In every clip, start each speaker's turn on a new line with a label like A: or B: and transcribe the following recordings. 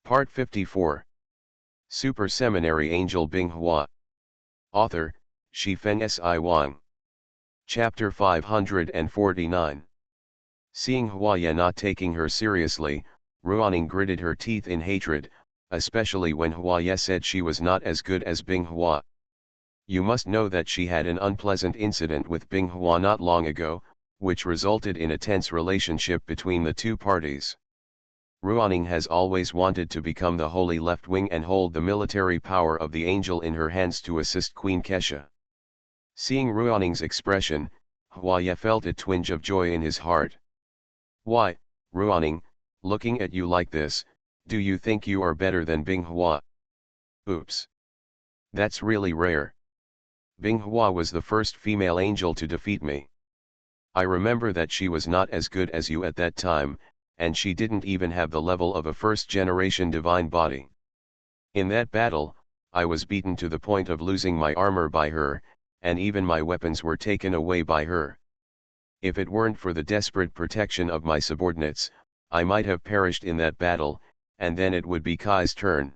A: Part 54. Super Seminary Angel Binghua. Author, Shifeng Si Wang. Chapter 549. Seeing Huaya not taking her seriously, Ruaning gritted her teeth in hatred, especially when Huaya said she was not as good as Binghua. You must know that she had an unpleasant incident with Binghua not long ago, which resulted in a tense relationship between the two parties. Ruaning has always wanted to become the holy left wing and hold the military power of the angel in her hands to assist Queen Kesha. Seeing Ruaning's expression, Huaya felt a twinge of joy in his heart. Why, Ruaning, looking at you like this, do you think you are better than Binghua? Oops. That's really rare. Binghua was the first female angel to defeat me. I remember that she was not as good as you at that time, and she didn't even have the level of a first-generation divine body. In that battle, I was beaten to the point of losing my armor by her, and even my weapons were taken away by her. If it weren't for the desperate protection of my subordinates, I might have perished in that battle, and then it would be Kai's turn.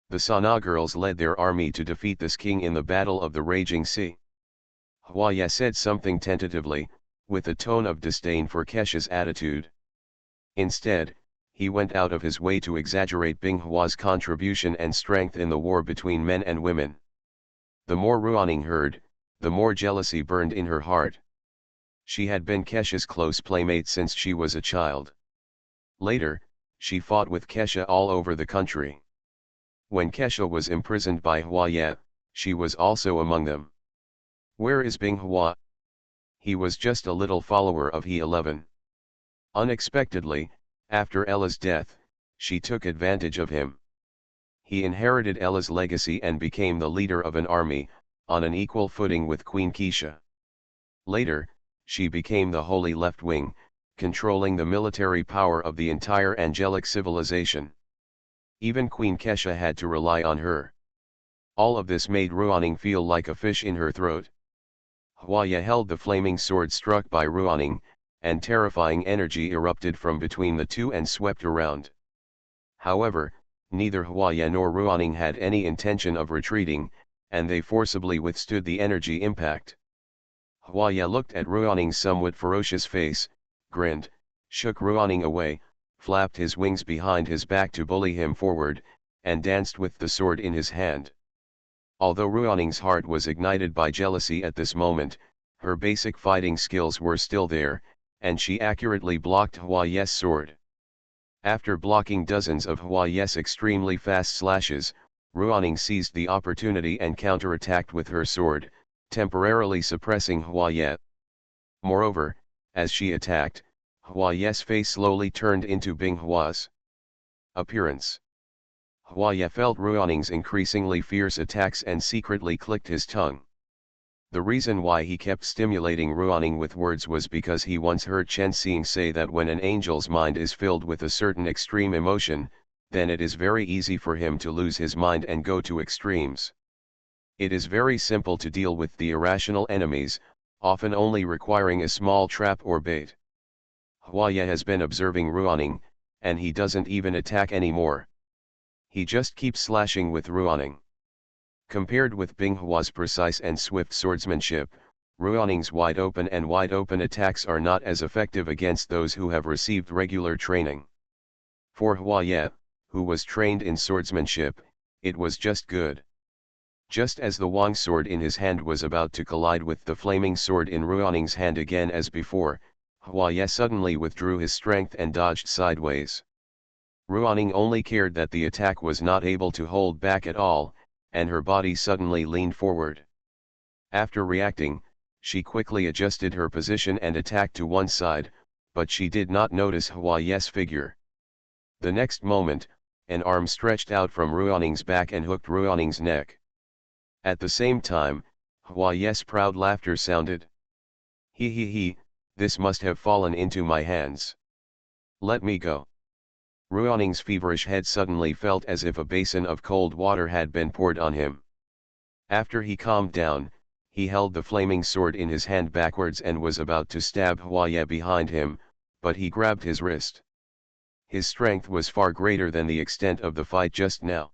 A: The Sana girls led their army to defeat this king in the Battle of the Raging Sea. Huaya said something tentatively, with a tone of disdain for Kesha's attitude. Instead, he went out of his way to exaggerate Binghua's contribution and strength in the war between men and women. The more Ruaning heard, the more jealousy burned in her heart. She had been Kesha's close playmate since she was a child. Later, she fought with Kesha all over the country. When Kesha was imprisoned by Huaya, she was also among them. Where is Binghua? He was just a little follower of He-11. Unexpectedly, after Ella's death, she took advantage of him. He inherited Ella's legacy and became the leader of an army, on an equal footing with Queen Kesha. Later, she became the Holy Left Wing, controlling the military power of the entire angelic civilization. Even Queen Kesha had to rely on her. All of this made Ruaning feel like a fish in her throat. Huaya held the flaming sword struck by Ruaning, and terrifying energy erupted from between the two and swept around. However, neither Huaya nor Ruaning had any intention of retreating, and they forcibly withstood the energy impact. Huaya looked at Ruaning's somewhat ferocious face, grinned, shook Ruaning away, flapped his wings behind his back to bully him forward, and danced with the sword in his hand. Although Ruaning's heart was ignited by jealousy at this moment, her basic fighting skills were still there, and she accurately blocked Huaya's sword. After blocking dozens of Huaya's extremely fast slashes, Ruaning seized the opportunity and counterattacked with her sword, temporarily suppressing Huaya. Moreover, as she attacked, Huaya's face slowly turned into Binghua's appearance. Huaya felt Ruaning's increasingly fierce attacks and secretly clicked his tongue. The reason why he kept stimulating Ruaning with words was because he once heard Chen Xing say that when an angel's mind is filled with a certain extreme emotion, then it is very easy for him to lose his mind and go to extremes. It is very simple to deal with the irrational enemies, often only requiring a small trap or bait. Huaya has been observing Ruaning, and he doesn't even attack anymore. He just keeps slashing with Ruaning. Compared with Binghua's precise and swift swordsmanship, Ruaning's wide-open attacks are not as effective against those who have received regular training. For Huaya, who was trained in swordsmanship, it was just good. Just as the Wang sword in his hand was about to collide with the flaming sword in Ruaning's hand again as before, Huaya suddenly withdrew his strength and dodged sideways. Ruaning only cared that the attack was not able to hold back at all, and her body suddenly leaned forward. After reacting, she quickly adjusted her position and attacked to one side, but she did not notice Huaya's figure. The next moment, an arm stretched out from Ruaning's back and hooked Ruaning's neck. At the same time, Huaya's proud laughter sounded. He, this must have fallen into my hands. Let me go. Ruaning's feverish head suddenly felt as if a basin of cold water had been poured on him. After he calmed down, he held the flaming sword in his hand backwards and was about to stab Huaya behind him, but he grabbed his wrist. His strength was far greater than the extent of the fight just now.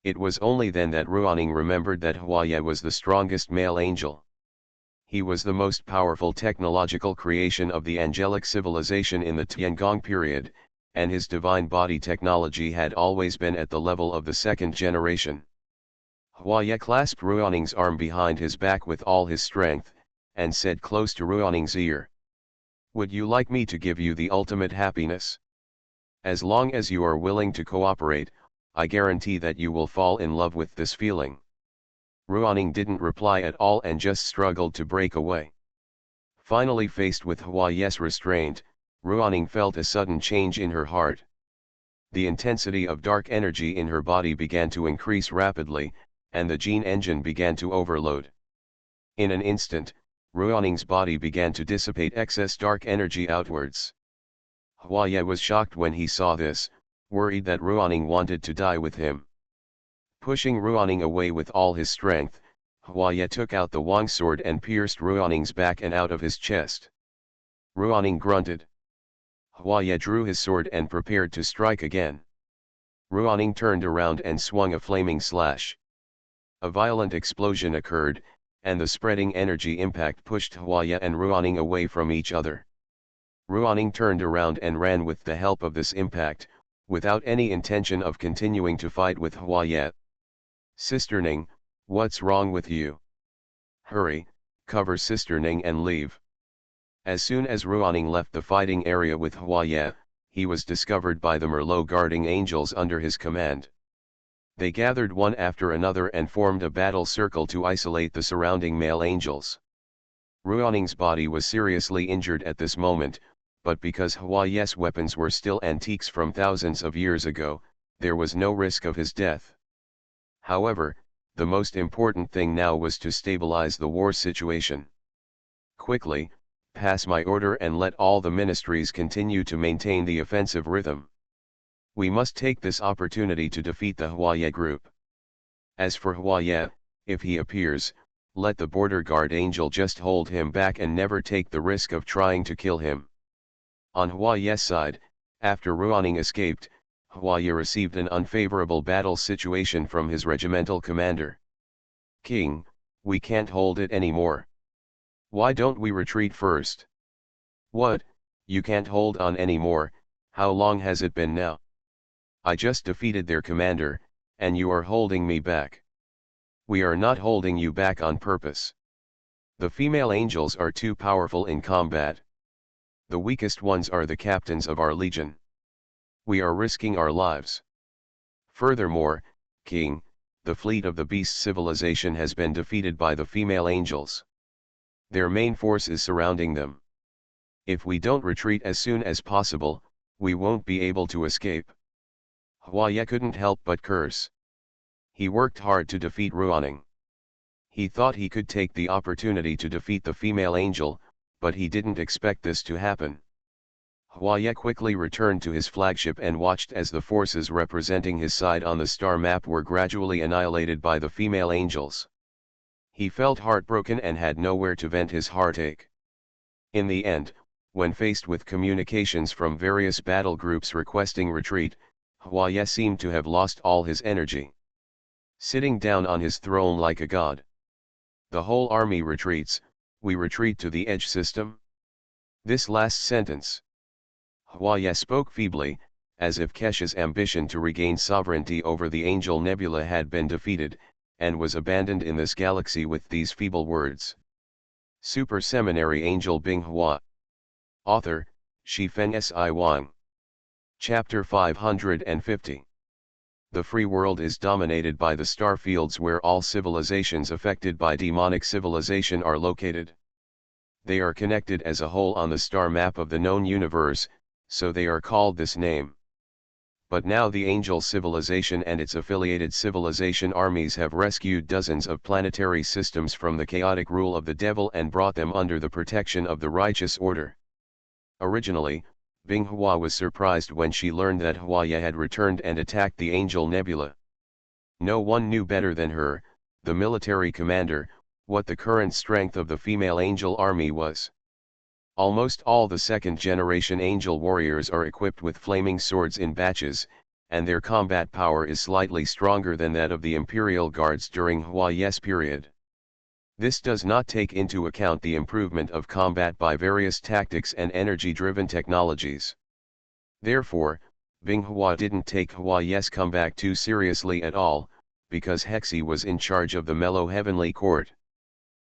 A: It was only then that Ruoning remembered that Huaye was the strongest male angel. He was the most powerful technological creation of the angelic civilization in the Tiangong period, and his divine body technology had always been at the level of the second generation. Huaye clasped Ruoning's arm behind his back with all his strength, and said close to Ruoning's ear, "Would you like me to give you the ultimate happiness? As long as you are willing to cooperate, I guarantee that you will fall in love with this feeling." Ruoning didn't reply at all and just struggled to break away. Finally faced with Huaye's restraint, Ruoning felt a sudden change in her heart. The intensity of dark energy in her body began to increase rapidly, and the gene engine began to overload. In an instant, Ruoning's body began to dissipate excess dark energy outwards. Huaye was shocked when he saw this, worried that Ruoning wanted to die with him. Pushing Ruoning away with all his strength, Huaye took out the Wang sword and pierced Ruoning's back and out of his chest. Ruoning grunted. Huaye drew his sword and prepared to strike again. Ruoning turned around and swung a flaming slash. A violent explosion occurred, and the spreading energy impact pushed Huaye and Ruoning away from each other. Ruoning turned around and ran with the help of this impact, without any intention of continuing to fight with Huaye. "Sister Ning, what's wrong with you? Hurry, cover Sister Ning and leave." As soon as Ruoning left the fighting area with Huaye, he was discovered by the Merlot guarding angels under his command. They gathered one after another and formed a battle circle to isolate the surrounding male angels. Ruoning's body was seriously injured at this moment, but because Huaye's weapons were still antiques from thousands of years ago, there was no risk of his death. However, the most important thing now was to stabilize the war situation. "Quickly, pass my order and let all the ministries continue to maintain the offensive rhythm. We must take this opportunity to defeat the Huaye group. As for Huaye, if he appears, let the border guard angel just hold him back and never take the risk of trying to kill him." On Huaye's side, after Ruoning escaped, Huaye received an unfavorable battle situation from his regimental commander. "King, we can't hold it anymore. Why don't we retreat first?" "What, you can't hold on anymore? How long has it been now? I just defeated their commander, and you are holding me back." "We are not holding you back on purpose. The female angels are too powerful in combat. The weakest ones are the captains of our legion. We are risking our lives. Furthermore, King, the fleet of the beast civilization has been defeated by the female angels. Their main force is surrounding them. If we don't retreat as soon as possible, we won't be able to escape." Huaye couldn't help but curse. He worked hard to defeat Ruoning. He thought he could take the opportunity to defeat the female angel, but he didn't expect this to happen. Huaye quickly returned to his flagship and watched as the forces representing his side on the star map were gradually annihilated by the female angels. He felt heartbroken and had nowhere to vent his heartache. In the end, when faced with communications from various battle groups requesting retreat, Huaye seemed to have lost all his energy. Sitting down on his throne like a god. "The whole army retreats, we retreat to the edge system?" This last sentence. Huaye spoke feebly, as if Kesha's ambition to regain sovereignty over the Angel Nebula had been defeated, and was abandoned in this galaxy with these feeble words. Super Seminary Angel Binghua. Author, Shifeng Si Wang. Chapter 550. The free world is dominated by the star fields where all civilizations affected by demonic civilization are located. They are connected as a whole on the star map of the known universe, so they are called this name. But now the angel civilization and its affiliated civilization armies have rescued dozens of planetary systems from the chaotic rule of the devil and brought them under the protection of the righteous order. Originally, Binghua was surprised when she learned that Huaye had returned and attacked the Angel Nebula. No one knew better than her, the military commander, what the current strength of the female angel army was. Almost all the second-generation angel warriors are equipped with flaming swords in batches, and their combat power is slightly stronger than that of the Imperial Guards during Huaye's period. This does not take into account the improvement of combat by various tactics and energy-driven technologies. Therefore, Binghua didn't take Huaye's comeback too seriously at all, because Hexi was in charge of the mellow heavenly court.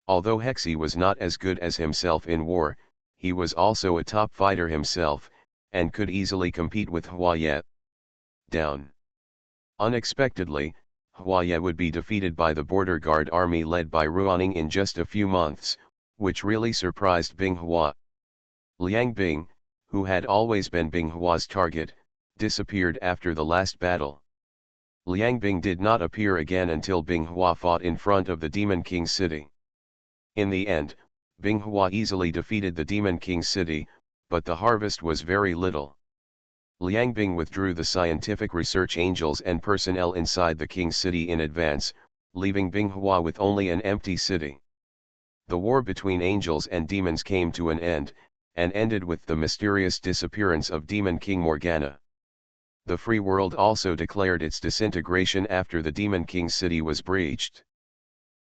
A: Although Hexi was not as good as himself in war, he was also a top fighter himself, and could easily compete with Huaye. Down. Unexpectedly, Huaye would be defeated by the border guard army led by Ruaning in just a few months, which really surprised Binghua. Liang Bing, who had always been Binghua's target, disappeared after the last battle. Liang Bing did not appear again until Binghua fought in front of the Demon King city. In the end, Binghua easily defeated the Demon King city, but the harvest was very little. Liang Bing withdrew the scientific research angels and personnel inside the King city in advance, leaving Binghua with only an empty city. The war between angels and demons came to an end, and ended with the mysterious disappearance of Demon King Morgana. The free world also declared its disintegration after the Demon King city was breached.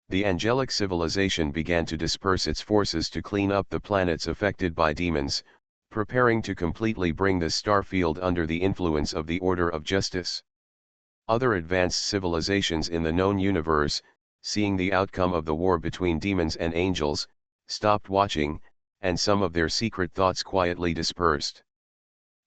A: The angelic civilization began to disperse its forces to clean up the planets affected by demons, preparing to completely bring the star field under the influence of the order of justice. Other advanced civilizations in the known universe, seeing the outcome of the war between demons and angels, stopped watching, and some of their secret thoughts quietly dispersed.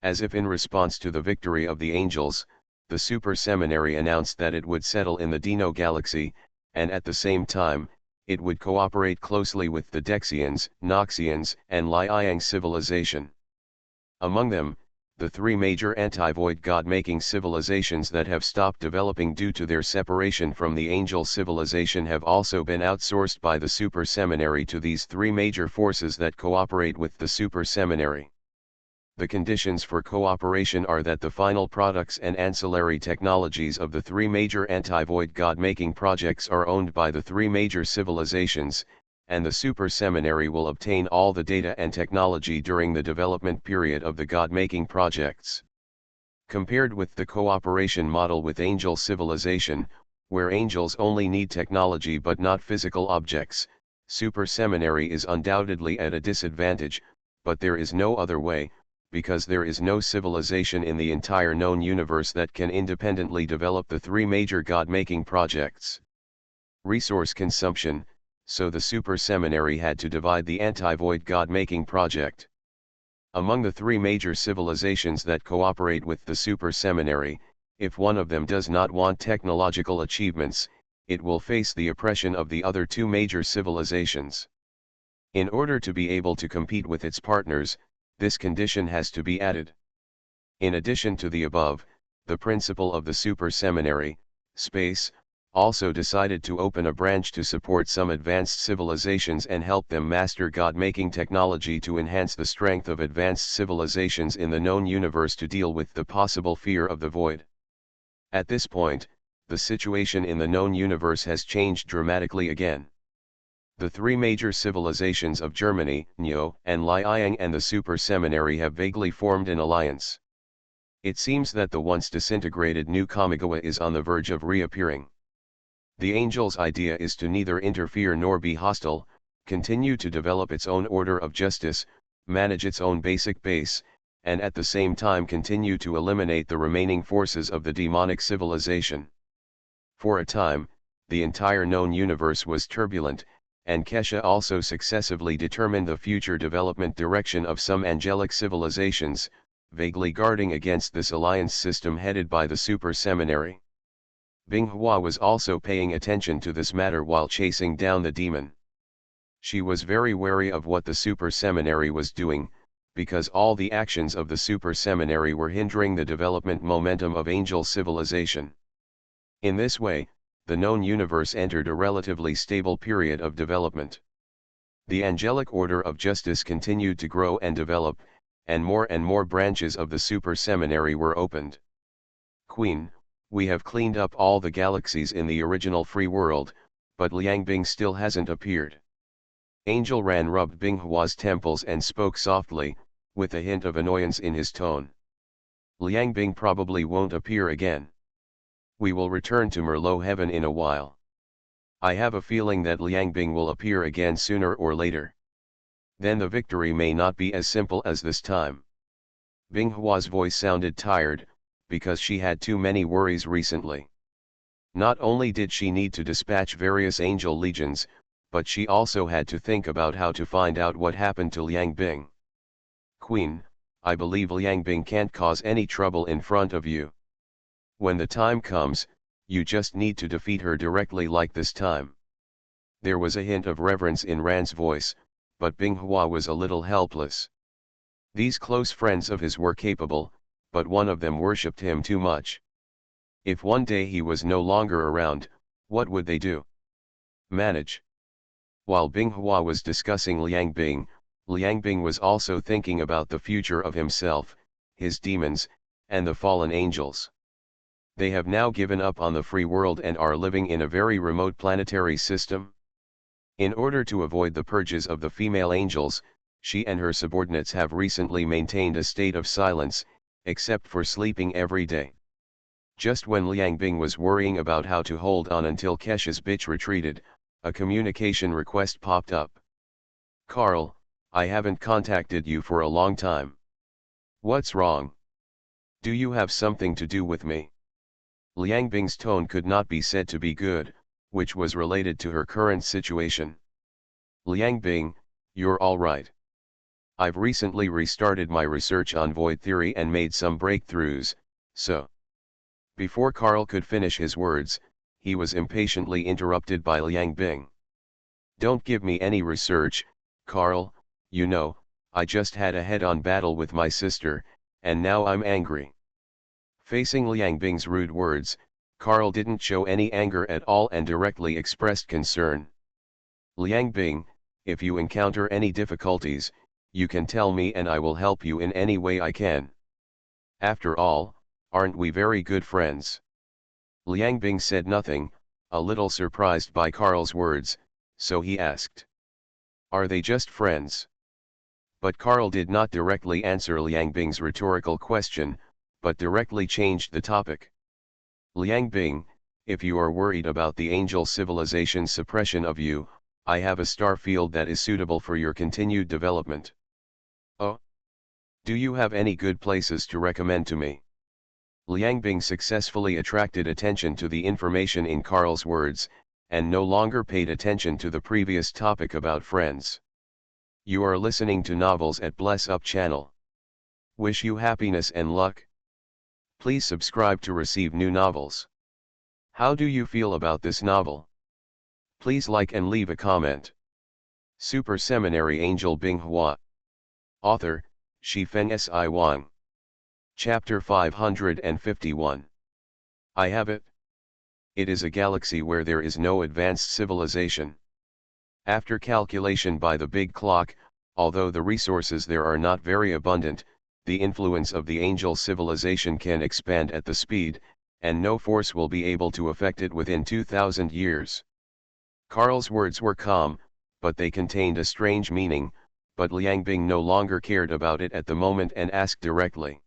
A: As if in response to the victory of the angels, the Super Seminary announced that it would settle in the Dino Galaxy, and at the same time, it would cooperate closely with the Dexians, Noxians, and Liang civilization. Among them, the three major anti-void god-making civilizations that have stopped developing due to their separation from the angel civilization have also been outsourced by the Super Seminary to these three major forces that cooperate with the Super Seminary. The conditions for cooperation are that the final products and ancillary technologies of the three major anti-void god-making projects are owned by the three major civilizations, and the Super Seminary will obtain all the data and technology during the development period of the god-making projects. Compared with the cooperation model with angel civilization, where angels only need technology but not physical objects, Super Seminary is undoubtedly at a disadvantage, but there is no other way, because there is no civilization in the entire known universe that can independently develop the three major god-making projects. Resource consumption, so the Super Seminary had to divide the anti-void god-making project. Among the three major civilizations that cooperate with the Super Seminary, if one of them does not want technological achievements, it will face the oppression of the other two major civilizations. In order to be able to compete with its partners, this condition has to be added. In addition to the above, the principal of the Super Seminary, Space, also decided to open a branch to support some advanced civilizations and help them master god-making technology to enhance the strength of advanced civilizations in the known universe to deal with the possible fear of the void. At this point, the situation in the known universe has changed dramatically again. The three major civilizations of Germany, Nyo, and Liang and the Super Seminary have vaguely formed an alliance. It seems that the once disintegrated New Kamigawa is on the verge of reappearing. The Angel's idea is to neither interfere nor be hostile, continue to develop its own order of justice, manage its own basic base, and at the same time continue to eliminate the remaining forces of the demonic civilization. For a time, the entire known universe was turbulent, and Kesha also successively determined the future development direction of some angelic civilizations, vaguely guarding against this alliance system headed by the Super Seminary. Binghua was also paying attention to this matter while chasing down the demon. She was very wary of what the Super Seminary was doing, because all the actions of the Super Seminary were hindering the development momentum of angel civilization. In this way, the known universe entered a relatively stable period of development. The angelic order of justice continued to grow and develop, and more branches of the Super Seminary were opened. Queen, we have cleaned up all the galaxies in the original free world, but Liang Bing still hasn't appeared. Angel Ran rubbed Binghua's temples and spoke softly, with a hint of annoyance in his tone. Liang Bing probably won't appear again. We will return to Merlot Heaven in a while. I have a feeling that Liang Bing will appear again sooner or later. Then the victory may not be as simple as this time. Binghua's voice sounded tired, because she had too many worries recently. Not only did she need to dispatch various angel legions, but she also had to think about how to find out what happened to Liang Bing. Queen, I believe Liang Bing can't cause any trouble in front of you. When the time comes, you just need to defeat her directly like this time. There was a hint of reverence in Ran's voice, but Binghua was a little helpless. These close friends of his were capable, but one of them worshipped him too much. If one day he was no longer around, what would they do? Manage. While Binghua was discussing Liang Bing was also thinking about the future of himself, his demons, and the fallen angels. They have now given up on the free world and are living in a very remote planetary system. In order to avoid the purges of the female angels, she and her subordinates have recently maintained a state of silence, except for sleeping every day. Just when Liang Bing was worrying about how to hold on until Kesha's bitch retreated, a communication request popped up. Carl, I haven't contacted you for a long time. What's wrong? Do you have something to do with me? Liang Bing's tone could not be said to be good, which was related to her current situation. Liang Bing, you're all right. I've recently restarted my research on void theory and made some breakthroughs, so. Before Carl could finish his words, he was impatiently interrupted by Liang Bing. Don't give me any research, Carl, you know, I just had a head-on battle with my sister, and now I'm angry. Facing Liang Bing's rude words, Carl didn't show any anger at all and directly expressed concern. Liang Bing, if you encounter any difficulties, you can tell me and I will help you in any way I can. After all, aren't we very good friends? Liang Bing said nothing, a little surprised by Carl's words, so he asked. Are they just friends? But Carl did not directly answer Liang Bing's rhetorical question, but directly changed the topic. Liang Bing, if you are worried about the angel civilization's suppression of you, I have a star field that is suitable for your continued development. Oh? Do you have any good places to recommend to me? Liang Bing successfully attracted attention to the information in Carl's words, and no longer paid attention to the previous topic about friends. You are listening to Novels at Bless Up channel. Wish you happiness and luck. Please subscribe to receive new novels. How do you feel about this novel? Please like and leave a comment. Super Seminary Angel Binghua. Author, Shifeng Si Wang. Chapter 551. I have it. It is a galaxy where there is no advanced civilization. After calculation by the big clock, although the resources there are not very abundant, the influence of the angel civilization can expand at the speed, and no force will be able to affect it within 2,000 years. Carl's words were calm, but they contained a strange meaning, but Liang Bing no longer cared about it at the moment and asked directly.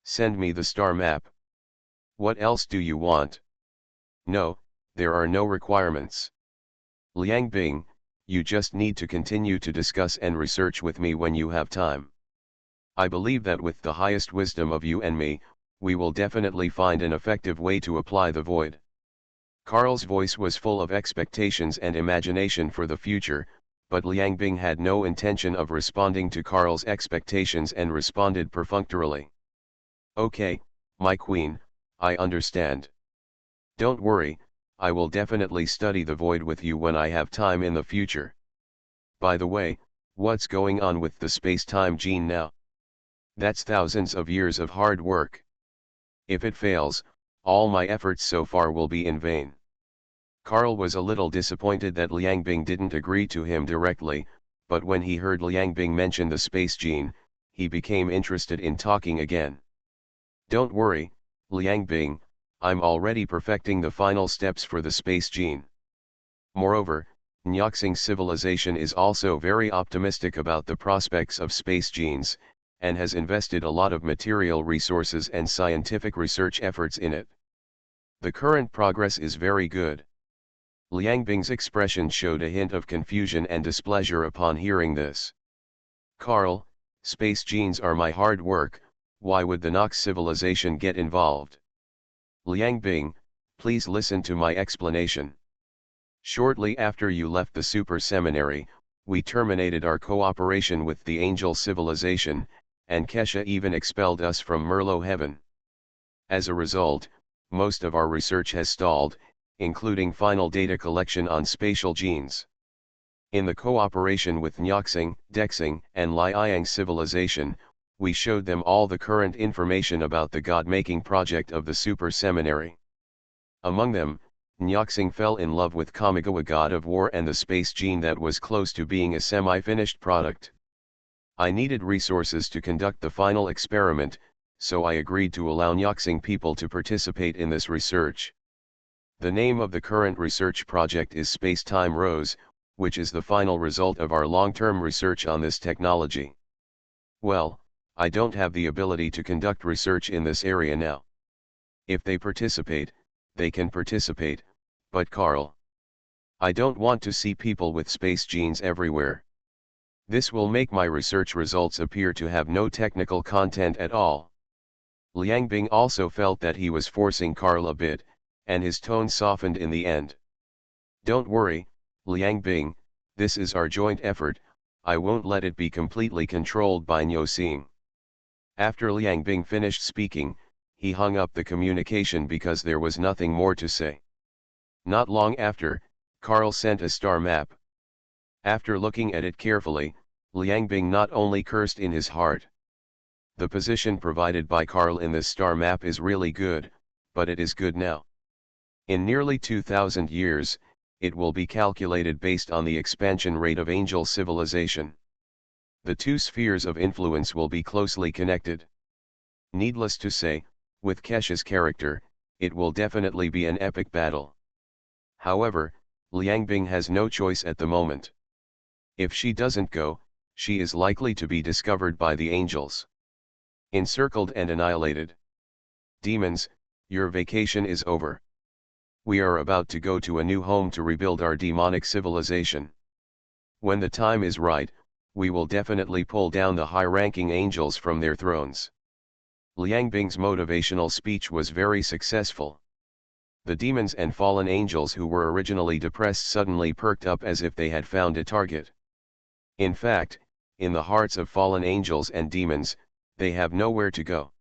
A: Send me the star map. What else do you want? No, there are no requirements. Liang Bing, you just need to continue to discuss and research with me when you have time. I believe that with the highest wisdom of you and me, we will definitely find an effective way to apply the void. Carl's voice was full of expectations and imagination for the future, but Liang Bing had no intention of responding to Carl's expectations and responded perfunctorily. Okay, my queen, I understand. Don't worry, I will definitely study the void with you when I have time in the future. By the way, what's going on with the space-time gene now? That's thousands of years of hard work. If it fails, all my efforts so far will be in vain. Carl was a little disappointed that Liang Bing didn't agree to him directly, but when he heard Liang Bing mention the space gene, he became interested in talking again. Don't worry, Liang Bing, I'm already perfecting the final steps for the space gene. Moreover, Nyoxing civilization is also very optimistic about the prospects of space genes, and has invested a lot of material resources and scientific research efforts in it. The current progress is very good. Liang Bing's expression showed a hint of confusion and displeasure upon hearing this. Carl, space genes are my hard work, why would the Nox civilization get involved? Liang Bing, please listen to my explanation. Shortly after you left the Super Seminary, we terminated our cooperation with the Angel civilization, and Kesha even expelled us from Merlo Heaven. As a result, most of our research has stalled, including final data collection on spatial genes. In the cooperation with Nyoxing, Dexing, and Liang civilization, we showed them all the current information about the God-making project of the Super Seminary. Among them, Nyoxing fell in love with Kamigawa god of war and the space gene that was close to being a semi-finished product. I needed resources to conduct the final experiment, so I agreed to allow Nyoxing people to participate in this research. The name of the current research project is Space-Time Rose, which is the final result of our long-term research on this technology. Well, I don't have the ability to conduct research in this area now. If they participate, they can participate, but Carl, I don't want to see people with space genes everywhere. This will make my research results appear to have no technical content at all. Liang Bing also felt that he was forcing Carl a bit, and his tone softened in the end. Don't worry, Liang Bing, this is our joint effort, I won't let it be completely controlled by Nyoxing. After Liang Bing finished speaking, he hung up the communication because there was nothing more to say. Not long after, Carl sent a star map. After looking at it carefully, Liang Bing not only cursed in his heart. The position provided by Carl in this star map is really good, but it is good now. In nearly 2,000 years, it will be calculated based on the expansion rate of angel civilization. The two spheres of influence will be closely connected. Needless to say, with Kesha's character, it will definitely be an epic battle. However, Liang Bing has no choice at the moment. If she doesn't go, she is likely to be discovered by the angels. Encircled and annihilated. Demons, your vacation is over. We are about to go to a new home to rebuild our demonic civilization. When the time is right, we will definitely pull down the high-ranking angels from their thrones. Liang Bing's motivational speech was very successful. The demons and fallen angels who were originally depressed suddenly perked up as if they had found a target. In fact, in the hearts of fallen angels and demons, they have nowhere to go.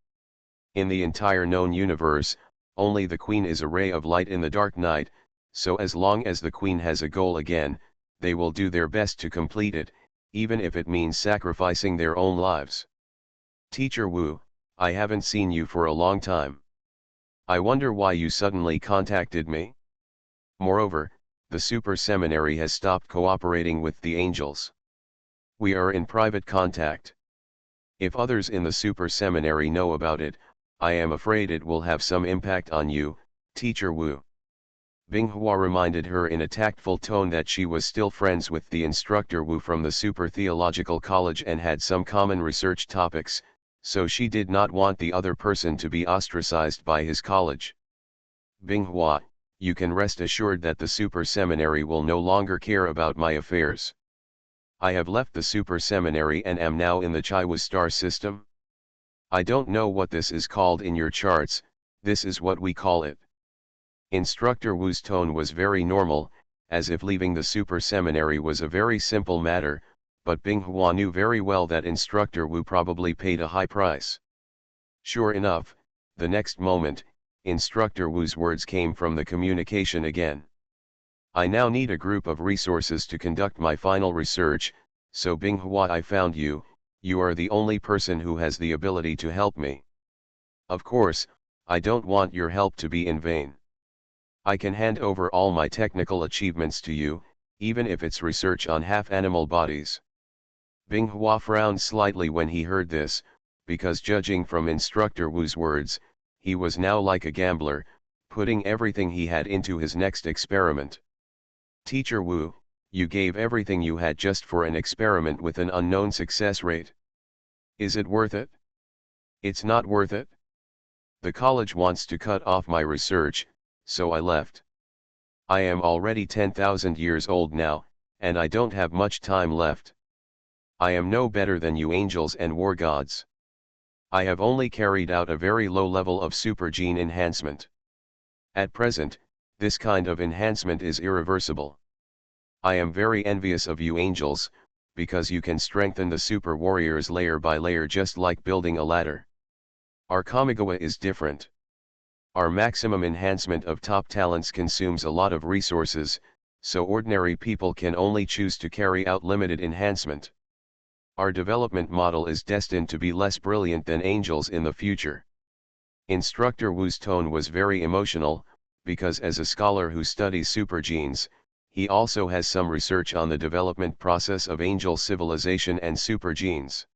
A: In the entire known universe, only the Queen is a ray of light in the dark night, so as long as the Queen has a goal again, they will do their best to complete it, even if it means sacrificing their own lives. Teacher Wu, I haven't seen you for a long time. I wonder why you suddenly contacted me? Moreover, the Super Seminary has stopped cooperating with the angels. We are in private contact. If others in the Super Seminary know about it, I am afraid it will have some impact on you, Teacher Wu. Binghua reminded her in a tactful tone that she was still friends with the instructor Wu from the Super Theological College and had some common research topics, so she did not want the other person to be ostracized by his college. Binghua, you can rest assured that the Super Seminary will no longer care about my affairs. I have left the Super Seminary and am now in the Chaiwu star system. I don't know what this is called in your charts, this is what we call it. Instructor Wu's tone was very normal, as if leaving the Super Seminary was a very simple matter, but Binghua knew very well that Instructor Wu probably paid a high price. Sure enough, the next moment, Instructor Wu's words came from the communication again. I now need a group of resources to conduct my final research, so Binghua, I found you, you are the only person who has the ability to help me. Of course, I don't want your help to be in vain. I can hand over all my technical achievements to you, even if it's research on half-animal bodies. Binghua frowned slightly when he heard this, because judging from Instructor Wu's words, he was now like a gambler, putting everything he had into his next experiment. Teacher Wu, you gave everything you had just for an experiment with an unknown success rate. Is it worth it? It's not worth it. The college wants to cut off my research, so I left. I am already 10,000 years old now, and I don't have much time left. I am no better than you angels and war gods. I have only carried out a very low level of super gene enhancement. At present, this kind of enhancement is irreversible. I am very envious of you angels, because you can strengthen the super warriors layer by layer just like building a ladder. Our Kamigawa is different. Our maximum enhancement of top talents consumes a lot of resources, so ordinary people can only choose to carry out limited enhancement. Our development model is destined to be less brilliant than angels in the future. Instructor Wu's tone was very emotional, because as a scholar who studies supergenes, he also has some research on the development process of angel civilization and supergenes.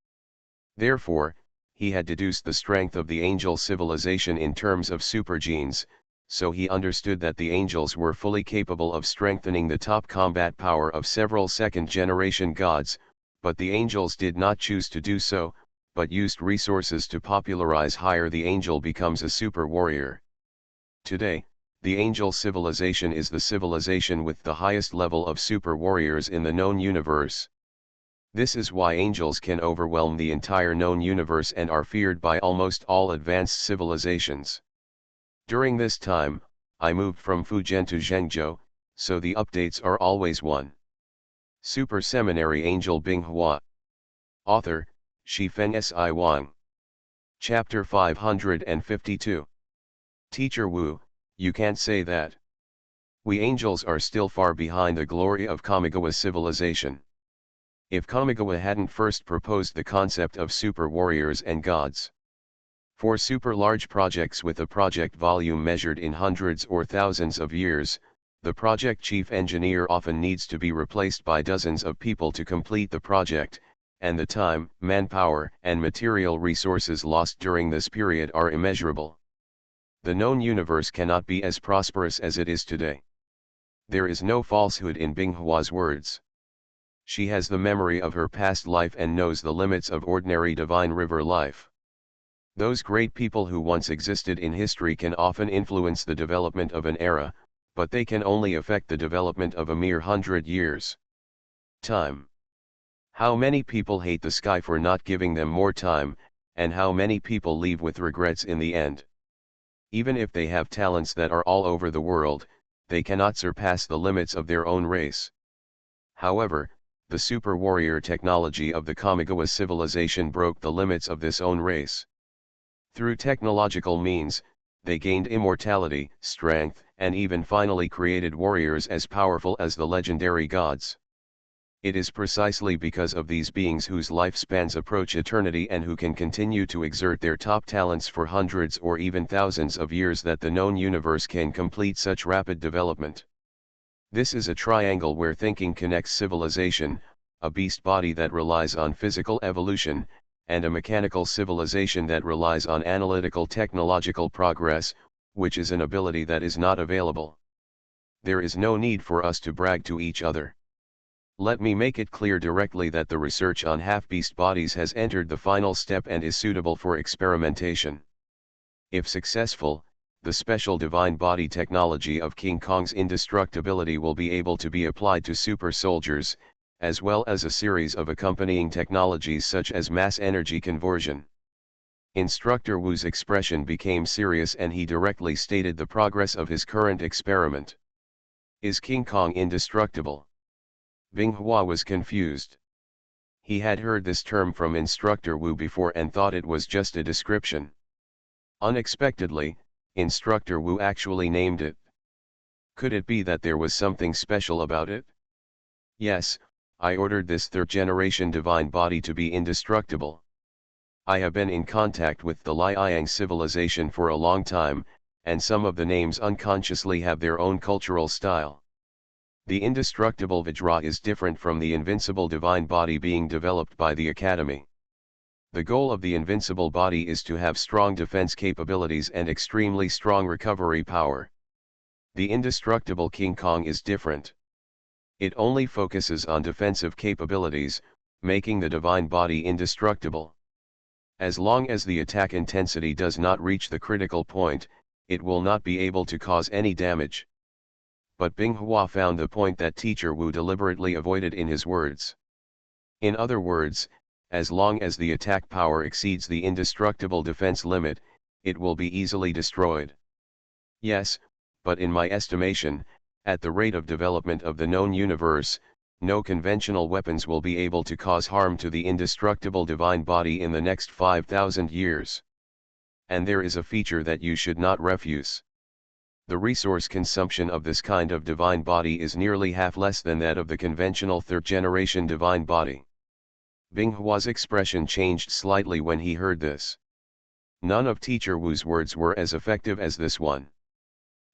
A: Therefore, he had deduced the strength of the angel civilization in terms of supergenes, so he understood that the angels were fully capable of strengthening the top combat power of several second-generation gods, but the angels did not choose to do so, but used resources to popularize higher the angel becomes a super warrior. Today, the angel civilization is the civilization with the highest level of super warriors in the known universe. This is why angels can overwhelm the entire known universe and are feared by almost all advanced civilizations. During this time, I moved from Fujian to Zhengzhou, so the updates are always one. Super Seminary Angel Binghua. Author, Shifeng Si Wang. Chapter 552. Teacher Wu, you can't say that. We angels are still far behind the glory of Kamigawa civilization. If Kamigawa hadn't first proposed the concept of super warriors and gods. For super large projects with a project volume measured in hundreds or thousands of years, the project chief engineer often needs to be replaced by dozens of people to complete the project, and the time, manpower, and material resources lost during this period are immeasurable. The known universe cannot be as prosperous as it is today. There is no falsehood in Binghua's words. She has the memory of her past life and knows the limits of ordinary divine river life. Those great people who once existed in history can often influence the development of an era, but they can only affect the development of a mere 100 years. Time. How many people hate the sky for not giving them more time, and how many people leave with regrets in the end. Even if they have talents that are all over the world, they cannot surpass the limits of their own race. However, the super warrior technology of the Kamigawa civilization broke the limits of this own race. Through technological means, they gained immortality, strength, and even finally created warriors as powerful as the legendary gods. It is precisely because of these beings whose lifespans approach eternity and who can continue to exert their top talents for hundreds or even thousands of years that the known universe can complete such rapid development. This is a triangle where thinking connects civilization, a beast body that relies on physical evolution, and a mechanical civilization that relies on analytical technological progress, which is an ability that is not available. There is no need for us to brag to each other. Let me make it clear directly that the research on half-beast bodies has entered the final step and is suitable for experimentation. If successful, the special divine body technology of King Kong's indestructibility will be able to be applied to super soldiers, as well as a series of accompanying technologies such as mass energy conversion. Instructor Wu's expression became serious and he directly stated the progress of his current experiment. Is King Kong indestructible? Binghua was confused. He had heard this term from Instructor Wu before and thought it was just a description. Unexpectedly, Instructor Wu actually named it. Could it be that there was something special about it? Yes, I ordered this third-generation divine body to be indestructible. I have been in contact with the Liang civilization for a long time, and some of the names unconsciously have their own cultural style. The indestructible Vajra is different from the invincible divine body being developed by the Academy. The goal of the invincible body is to have strong defense capabilities and extremely strong recovery power. The indestructible King Kong is different. It only focuses on defensive capabilities, making the divine body indestructible. As long as the attack intensity does not reach the critical point, it will not be able to cause any damage. But Binghua found the point that Teacher Wu deliberately avoided in his words. In other words, as long as the attack power exceeds the indestructible defense limit, it will be easily destroyed. Yes, but in my estimation, at the rate of development of the known universe, no conventional weapons will be able to cause harm to the indestructible divine body in the next 5,000 years. And there is a feature that you should not refuse. The resource consumption of this kind of divine body is nearly half less than that of the conventional third-generation divine body. Binghua's expression changed slightly when he heard this. None of Teacher Wu's words were as effective as this one.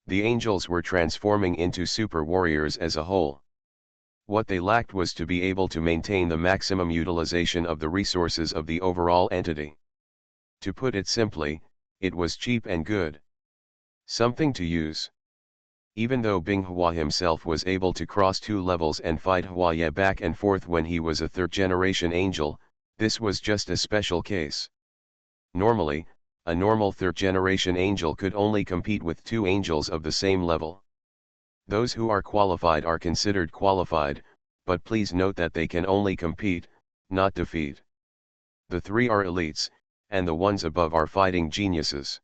A: The angels were transforming into super warriors as a whole. What they lacked was to be able to maintain the maximum utilization of the resources of the overall entity. To put it simply, it was cheap and good. Something to use. Even though Binghua himself was able to cross 2 levels and fight Huaye back and forth when he was a third-generation angel, this was just a special case. Normally, a normal third-generation angel could only compete with 2 angels of the same level. Those who are qualified are considered qualified, but please note that they can only compete, not defeat. The 3 are elites, and the ones above are fighting geniuses.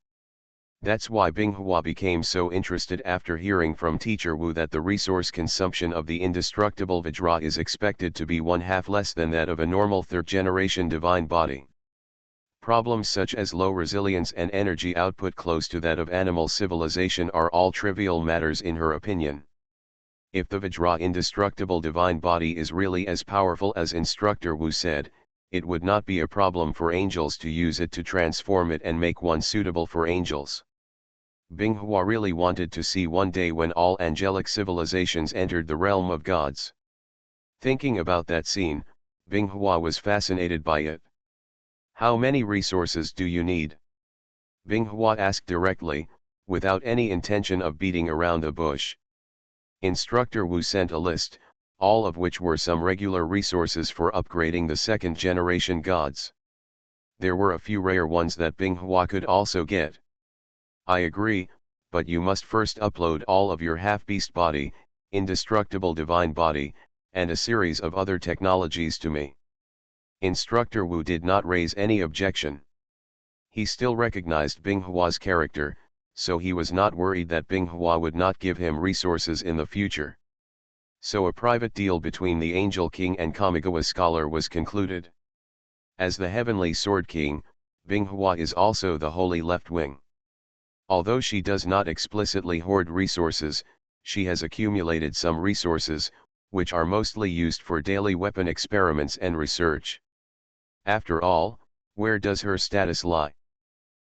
A: That's why Binghua became so interested after hearing from Teacher Wu that the resource consumption of the indestructible Vajra is expected to be 1/2 less than that of a normal third-generation divine body. Problems such as low resilience and energy output close to that of animal civilization are all trivial matters in her opinion. If the Vajra indestructible divine body is really as powerful as Instructor Wu said, it would not be a problem for angels to use it to transform it and make one suitable for angels. Binghua really wanted to see one day when all angelic civilizations entered the realm of gods. Thinking about that scene, Binghua was fascinated by it. How many resources do you need? Binghua asked directly, without any intention of beating around the bush. Instructor Wu sent a list, all of which were some regular resources for upgrading the second-generation gods. There were a few rare ones that Binghua could also get. I agree, but you must first upload all of your half-beast body, indestructible divine body, and a series of other technologies to me. Instructor Wu did not raise any objection. He still recognized Binghua's character, so he was not worried that Binghua would not give him resources in the future. So a private deal between the Angel King and Kamigawa scholar was concluded. As the Heavenly Sword King, Binghua is also the Holy Left Wing. Although she does not explicitly hoard resources, she has accumulated some resources, which are mostly used for daily weapon experiments and research. After all, where does her status lie?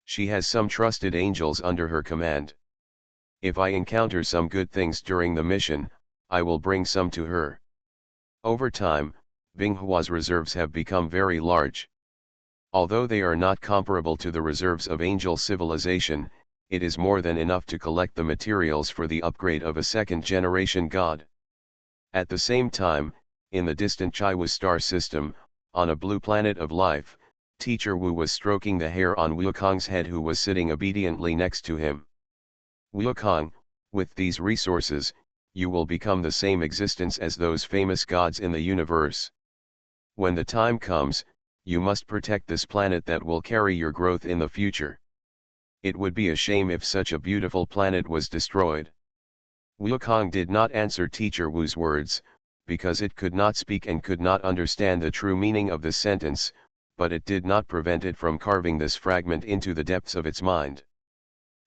A: She has some trusted angels under her command. If I encounter some good things during the mission, I will bring some to her. Over time, Binghua's reserves have become very large. Although they are not comparable to the reserves of angel civilization, it is more than enough to collect the materials for the upgrade of a second-generation god. At the same time, in the distant Chaiwa star system, on a blue planet of life, Teacher Wu was stroking the hair on Wukong's head, who was sitting obediently next to him. Wukong, with these resources, you will become the same existence as those famous gods in the universe. When the time comes, you must protect this planet that will carry your growth in the future. It would be a shame if such a beautiful planet was destroyed. Wukong did not answer Teacher Wu's words, because it could not speak and could not understand the true meaning of the sentence, but it did not prevent it from carving this fragment into the depths of its mind.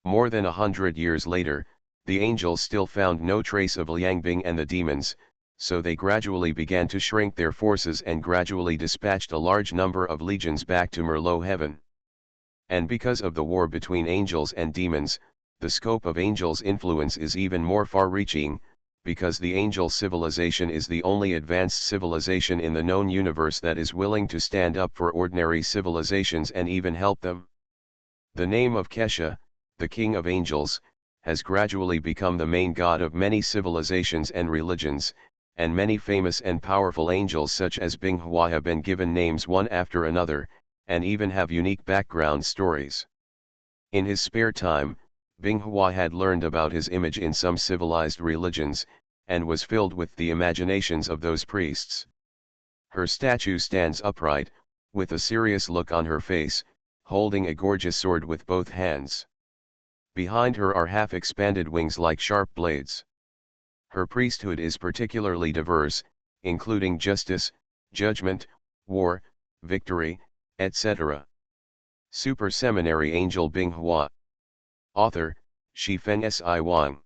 A: More than 100 years later, the angels still found no trace of Liangbing and the demons, so they gradually began to shrink their forces and gradually dispatched a large number of legions back to Merlot heaven. And because of the war between angels and demons, the scope of angels' influence is even more far-reaching, because the angel civilization is the only advanced civilization in the known universe that is willing to stand up for ordinary civilizations and even help them. The name of Kesha, the king of angels, has gradually become the main god of many civilizations and religions, and many famous and powerful angels such as Binghua have been given names one after another, and even have unique background stories. In his spare time, Binghua had learned about his image in some civilized religions, and was filled with the imaginations of those priests. Her statue stands upright, with a serious look on her face, holding a gorgeous sword with both hands. Behind her are half-expanded wings like sharp blades. Her priesthood is particularly diverse, including justice, judgment, war, victory, etc. Super Seminary Angel Binghua. Author, Shifeng Si Wang.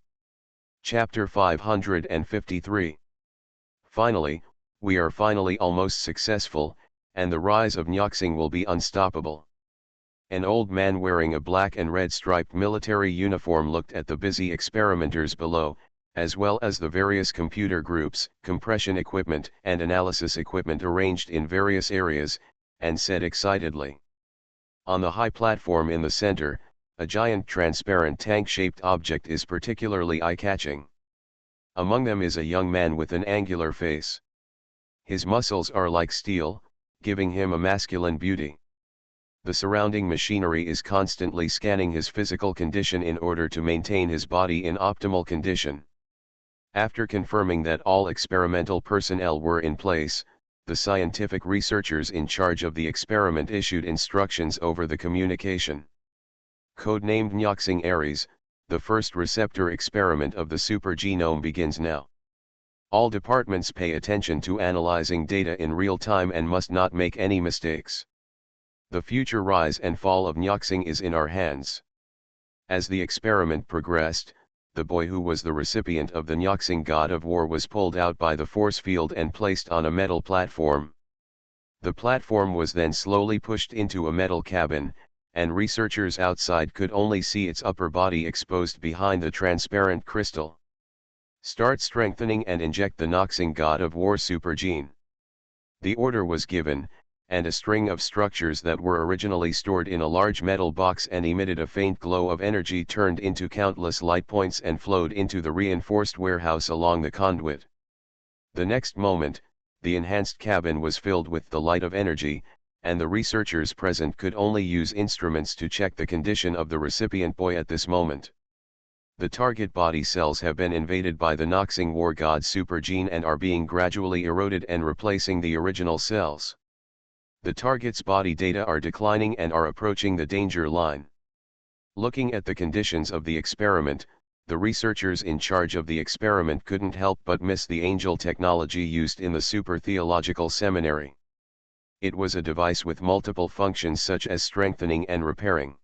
A: Chapter 553. Finally, we are finally almost successful, and the rise of Nyoxing will be unstoppable. An old man wearing a black and red striped military uniform looked at the busy experimenters below, as well as the various computer groups, compression equipment and analysis equipment arranged in various areas, and said excitedly. On the high platform in the center, a giant transparent tank-shaped object is particularly eye-catching. Among them is a young man with an angular face. His muscles are like steel, giving him a masculine beauty. The surrounding machinery is constantly scanning his physical condition in order to maintain his body in optimal condition. After confirming that all experimental personnel were in place, the scientific researchers in charge of the experiment issued instructions over the communication. Codenamed Nyoxing Ares, the first receptor experiment of the supergenome begins now. All departments pay attention to analyzing data in real time and must not make any mistakes. The future rise and fall of Nyoxing is in our hands. As the experiment progressed, the boy who was the recipient of the Nyoxing god of war was pulled out by the force field and placed on a metal platform. The platform was then slowly pushed into a metal cabin, and researchers outside could only see its upper body exposed behind the transparent crystal. Start strengthening and inject the Nyoxing god of war supergene. The order was given, and a string of structures that were originally stored in a large metal box and emitted a faint glow of energy turned into countless light points and flowed into the reinforced warehouse along the conduit. The next moment, the enhanced cabin was filled with the light of energy, and the researchers present could only use instruments to check the condition of the recipient boy at this moment. The target body cells have been invaded by the Nyoxing war god supergene and are being gradually eroded and replacing the original cells. The target's body data are declining and are approaching the danger line. Looking at the conditions of the experiment, the researchers in charge of the experiment couldn't help but miss the angel technology used in the super theological seminary. It was a device with multiple functions such as strengthening and repairing.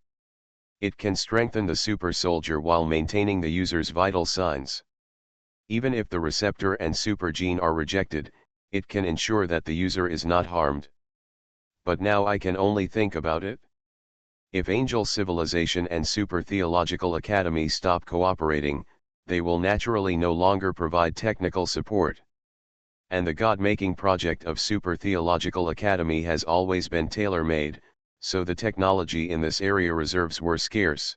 A: It can strengthen the super soldier while maintaining the user's vital signs. Even if the receptor and supergene are rejected, it can ensure that the user is not harmed. But now I can only think about it. If Angel Civilization and Super Theological Academy stop cooperating, they will naturally no longer provide technical support. And the God-making project of Super Theological Academy has always been tailor-made, so the technology in this area reserves were scarce.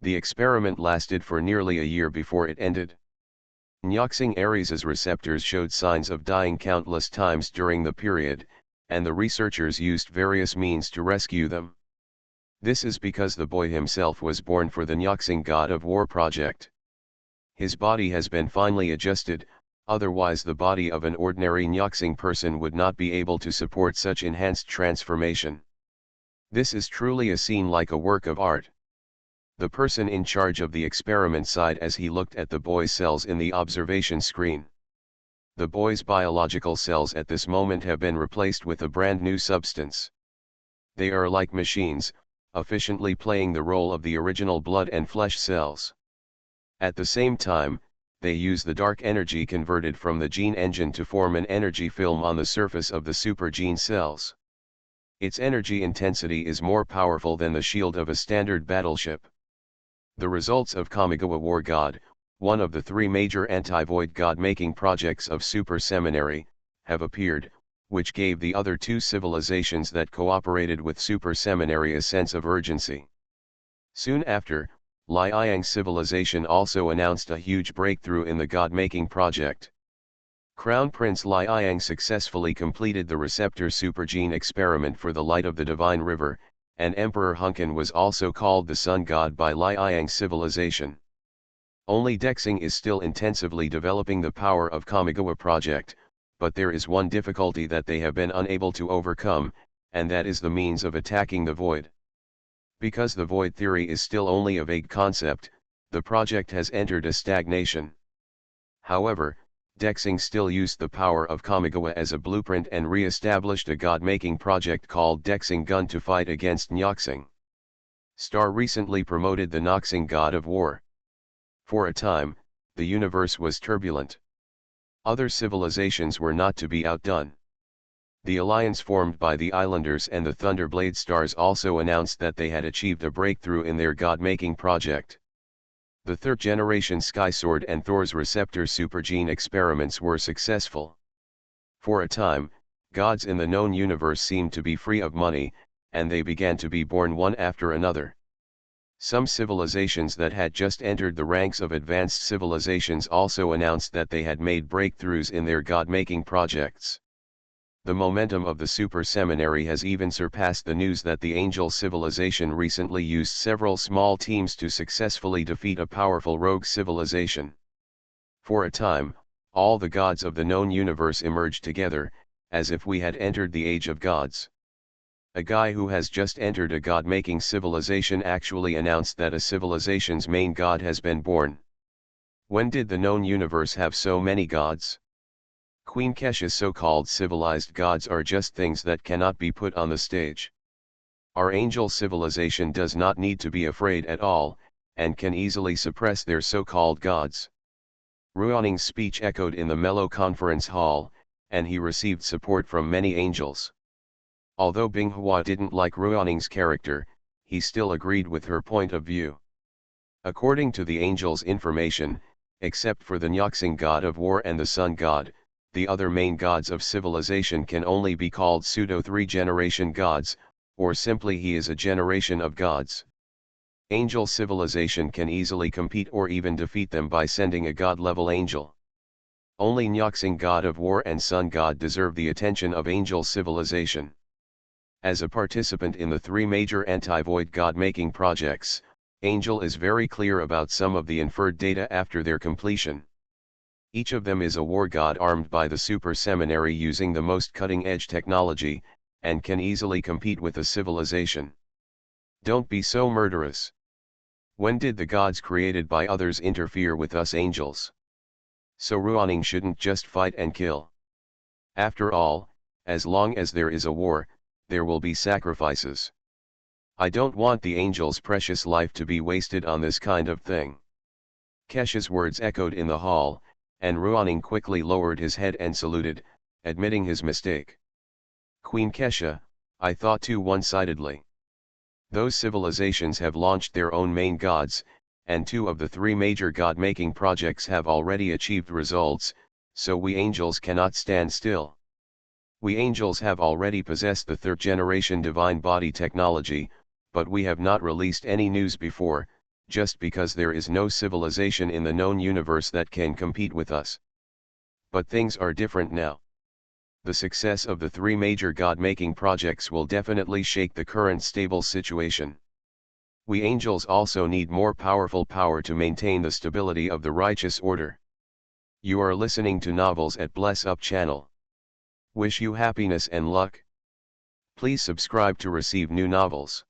A: The experiment lasted for nearly a year before it ended. Nyoxing Ares's receptors showed signs of dying countless times during the period, and the researchers used various means to rescue them. This is because the boy himself was born for the Nyoxing God of War project. His body has been finely adjusted, otherwise the body of an ordinary Nyoxing person would not be able to support such enhanced transformation. This is truly a scene like a work of art. The person in charge of the experiment sighed as he looked at the boy's cells in the observation screen. The boy's biological cells at this moment have been replaced with a brand new substance. They are like machines, efficiently playing the role of the original blood and flesh cells. At the same time, they use the dark energy converted from the gene engine to form an energy film on the surface of the supergene cells. Its energy intensity is more powerful than the shield of a standard battleship. The results of Kamigawa War God, one of the three major anti-void god-making projects of Super Seminary, have appeared, which gave the other two civilizations that cooperated with Super Seminary a sense of urgency. Soon after, Liang civilization also announced a huge breakthrough in the god-making project. Crown Prince Liang successfully completed the receptor supergene experiment for the light of the Divine River, and Emperor Hunkin was also called the Sun God by Liang's civilization. Only Dexing is still intensively developing the power of Kamigawa project, but there is one difficulty that they have been unable to overcome, and that is the means of attacking the void. Because the void theory is still only a vague concept, the project has entered a stagnation. However, Dexing still used the power of Kamigawa as a blueprint and re-established a god-making project called Dexing Gun to fight against Nyoxing. Star recently promoted the Noxing god of war. For a time, the universe was turbulent. Other civilizations were not to be outdone. The alliance formed by the Islanders and the Thunderblade Stars also announced that they had achieved a breakthrough in their god-making project. The third-generation Skysword and Thor's receptor supergene experiments were successful. For a time, gods in the known universe seemed to be free of money, and they began to be born one after another. Some civilizations that had just entered the ranks of advanced civilizations also announced that they had made breakthroughs in their god-making projects. The momentum of the Super Seminary has even surpassed the news that the Angel civilization recently used several small teams to successfully defeat a powerful rogue civilization. For a time, all the gods of the known universe emerged together, as if we had entered the Age of Gods. A guy who has just entered a god-making civilization actually announced that a civilization's main god has been born. When did the known universe have so many gods? Queen Kesha's so-called civilized gods are just things that cannot be put on the stage. Our angel civilization does not need to be afraid at all, and can easily suppress their so-called gods. Ruanning's speech echoed in the Melo conference hall, and he received support from many angels. Although Binghua didn't like Ruanning's character, he still agreed with her point of view. According to the angels' information, except for the Nyoxing god of war and the sun god, the other main gods of civilization can only be called pseudo-three-generation gods, or simply he is a generation of gods. Angel civilization can easily compete or even defeat them by sending a god-level angel. Only Nyoxing god of war and sun god deserve the attention of angel civilization. As a participant in the three major anti-void god-making projects, Angel is very clear about some of the inferred data after their completion. Each of them is a war god armed by the Super Seminary using the most cutting-edge technology, and can easily compete with a civilization. Don't be so murderous. When did the gods created by others interfere with us angels? So Ruanning shouldn't just fight and kill. After all, as long as there is a war, there will be sacrifices. I don't want the angel's precious life to be wasted on this kind of thing. Kesha's words echoed in the hall, and Ruanning quickly lowered his head and saluted, admitting his mistake. Queen Kesha, I thought too one-sidedly. Those civilizations have launched their own main gods, and two of the three major god-making projects have already achieved results, so we angels cannot stand still. We angels have already possessed the third-generation divine body technology, but we have not released any news before, just because there is no civilization in the known universe that can compete with us. But things are different now. The success of the three major god-making projects will definitely shake the current stable situation. We angels also need more powerful power to maintain the stability of the righteous order. You are listening to Novels at Bless Up channel. Wish you happiness and luck. Please subscribe to receive new novels.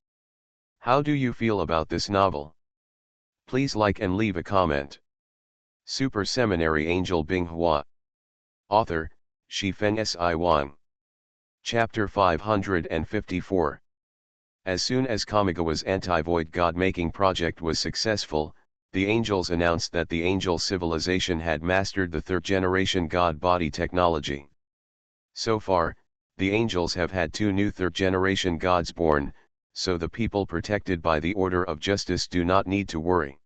A: How do you feel about this novel? Please like and leave a comment. Super Seminary Angel Binghua. Author, Shifeng Si Wang. Chapter 554. As soon as Kamigawa's anti-void god-making project was successful, the angels announced that the angel civilization had mastered the third-generation god body technology. So far, the angels have had two new third-generation gods born, so the people protected by the order of justice do not need to worry.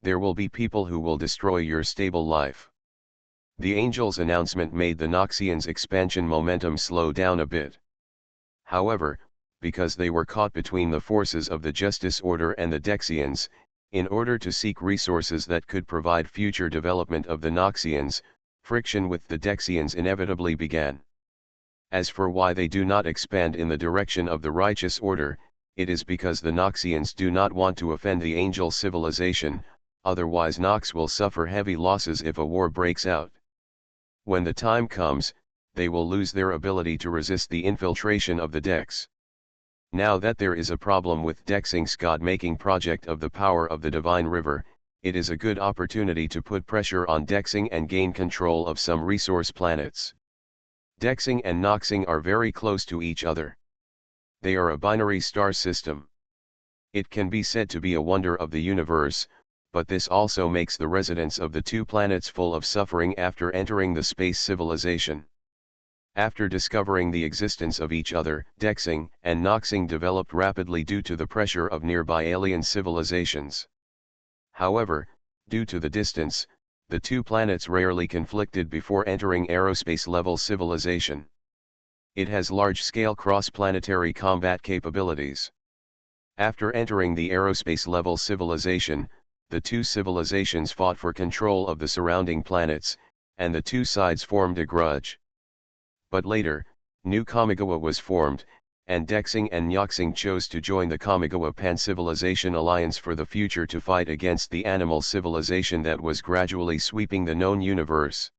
A: There will be people who will destroy your stable life. The angels' announcement made the Noxians' expansion momentum slow down a bit. However, because they were caught between the forces of the Justice Order and the Dexians, in order to seek resources that could provide future development of the Noxians, friction with the Dexians inevitably began. As for why they do not expand in the direction of the righteous order, it is because the Noxians do not want to offend the angel civilization, otherwise Nox will suffer heavy losses if a war breaks out. When the time comes, they will lose their ability to resist the infiltration of the Dex. Now that there is a problem with Dexing's God-making project of the power of the Divine River, it is a good opportunity to put pressure on Dexing and gain control of some resource planets. Dexing and Noxing are very close to each other. They are a binary star system. It can be said to be a wonder of the universe, but this also makes the residents of the two planets full of suffering after entering the space civilization. After discovering the existence of each other, Dexing and Noxing developed rapidly due to the pressure of nearby alien civilizations. However, due to the distance, the two planets rarely conflicted before entering aerospace-level civilization. It has large-scale cross-planetary combat capabilities. After entering the aerospace-level civilization, the two civilizations fought for control of the surrounding planets, and the two sides formed a grudge. But later, New Kamigawa was formed, and Dexing and Noxing chose to join the Kamigawa Pan-Civilization Alliance for the future to fight against the animal civilization that was gradually sweeping the known universe.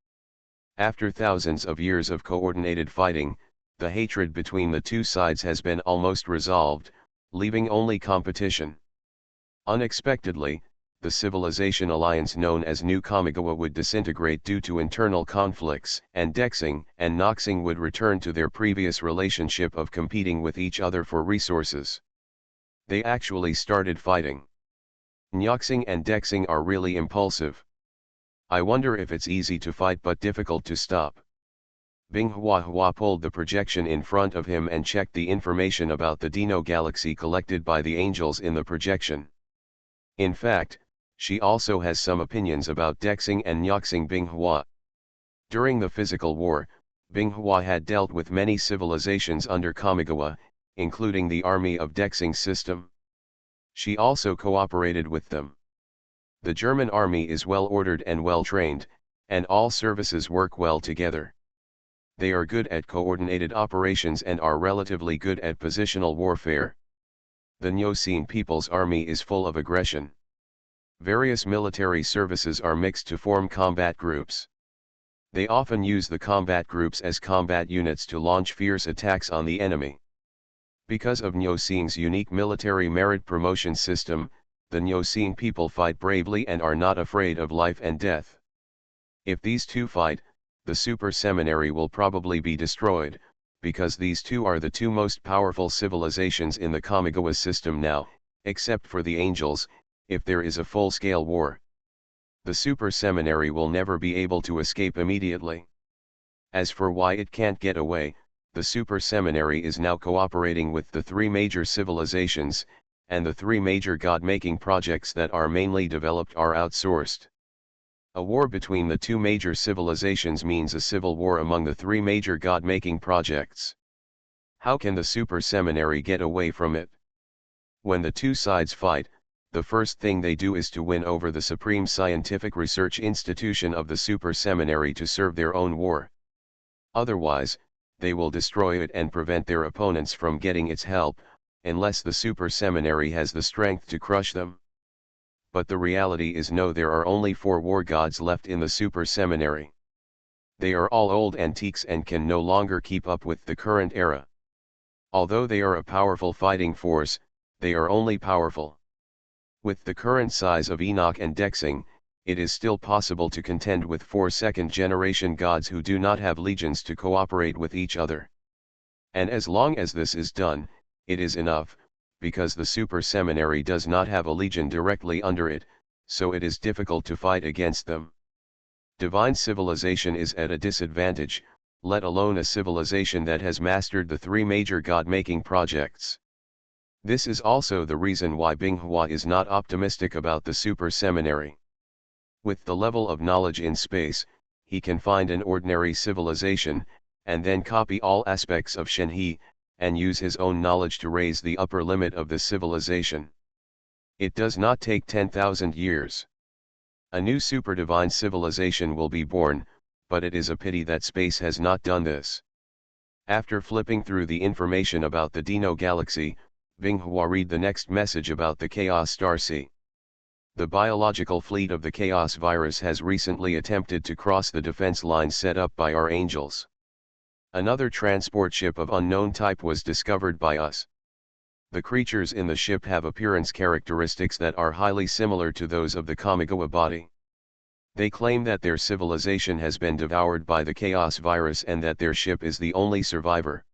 A: After thousands of years of coordinated fighting, the hatred between the two sides has been almost resolved, leaving only competition. Unexpectedly, the civilization alliance known as New Kamigawa would disintegrate due to internal conflicts, and Dexing and Noxing would return to their previous relationship of competing with each other for resources. They actually started fighting. Noxing and Dexing are really impulsive. I wonder if it's easy to fight but difficult to stop. Binghua pulled the projection in front of him and checked the information about the Dino galaxy collected by the angels in the projection. In fact, she also has some opinions about Dexing and Noxing. Binghua. During the physical war, Binghua had dealt with many civilizations under Kamigawa, including the army of Dexing's system. She also cooperated with them. The German army is well ordered and well trained, and all services work well together. They are good at coordinated operations and are relatively good at positional warfare. The Gnocene People's Army is full of aggression. Various military services are mixed to form combat groups. They often use the combat groups as combat units to launch fierce attacks on the enemy. Because of Gnocene's unique military merit promotion system, the Gnocene people fight bravely and are not afraid of life and death. If these two fight, the Super Seminary will probably be destroyed, because these two are the two most powerful civilizations in the Kamigawa system now, except for the angels, if there is a full-scale war. The Super Seminary will never be able to escape immediately. As for why it can't get away, the Super Seminary is now cooperating with the three major civilizations, and the three major god-making projects that are mainly developed are outsourced. A war between the two major civilizations means a civil war among the three major god-making projects. How can the Super Seminary get away from it? When the two sides fight, the first thing they do is to win over the supreme scientific research institution of the Super Seminary to serve their own war. Otherwise, they will destroy it and prevent their opponents from getting its help, unless the Super Seminary has the strength to crush them. But the reality is no, there are only 4 war gods left in the Super Seminary. They are all old antiques and can no longer keep up with the current era. Although they are a powerful fighting force, they are only powerful. With the current size of Enoch and Dexing, it is still possible to contend with 4 second-generation gods who do not have legions to cooperate with each other. And as long as this is done, it is enough, because the Super Seminary does not have a legion directly under it, so it is difficult to fight against them. Divine civilization is at a disadvantage, let alone a civilization that has mastered the 3 major god-making projects. This is also the reason why Binghua is not optimistic about the Super Seminary. With the level of knowledge in space, he can find an ordinary civilization, and then copy all aspects of Shenhe, and use his own knowledge to raise the upper limit of the civilization. It does not take 10,000 years. A new super divine civilization will be born, but it is a pity that space has not done this. After flipping through the information about the Dino galaxy, Binghua read the next message about the Chaos Star Sea. The biological fleet of the Chaos virus has recently attempted to cross the defense lines set up by our angels. Another transport ship of unknown type was discovered by us. The creatures in the ship have appearance characteristics that are highly similar to those of the Kamigawa body. They claim that their civilization has been devoured by the Chaos virus and that their ship is the only survivor.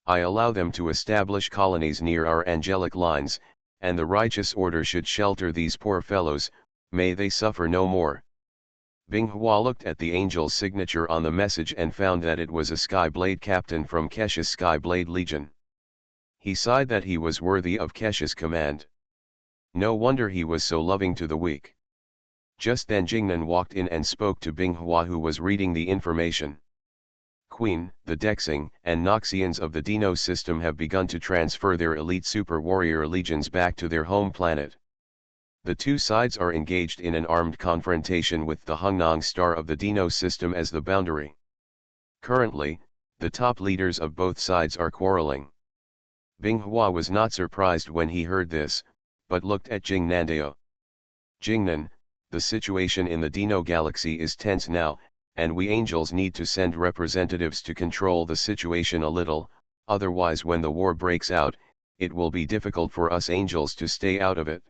A: I allow them to establish colonies near our angelic lines, and the righteous order should shelter these poor fellows, may they suffer no more. Binghua looked at the angel's signature on the message and found that it was a Skyblade captain from Kesha's Skyblade Legion. He sighed that he was worthy of Kesha's command. No wonder he was so loving to the weak. Just then Jingnan walked in and spoke to Binghua, who was reading the information. Queen, the Dexing and Noxians of the Dino system have begun to transfer their elite super warrior legions back to their home planet. The two sides are engaged in an armed confrontation with the Hungnong star of the Dino system as the boundary. Currently, the top leaders of both sides are quarreling. Binghua was not surprised when he heard this, but looked at Jingnandao. Jingnan, the situation in the Dino galaxy is tense now, and we angels need to send representatives to control the situation a little, otherwise when the war breaks out, it will be difficult for us angels to stay out of it.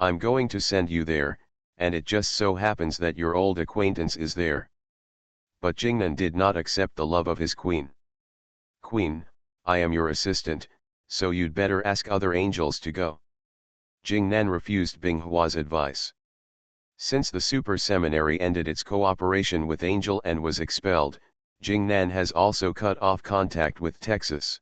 A: I'm going to send you there, and it just so happens that your old acquaintance is there. But Jingnan did not accept the love of his queen. Queen, I am your assistant, so you'd better ask other angels to go. Jingnan refused Binghua's advice. Since the Super Seminary ended its cooperation with Angel and was expelled, Jingnan has also cut off contact with Texas.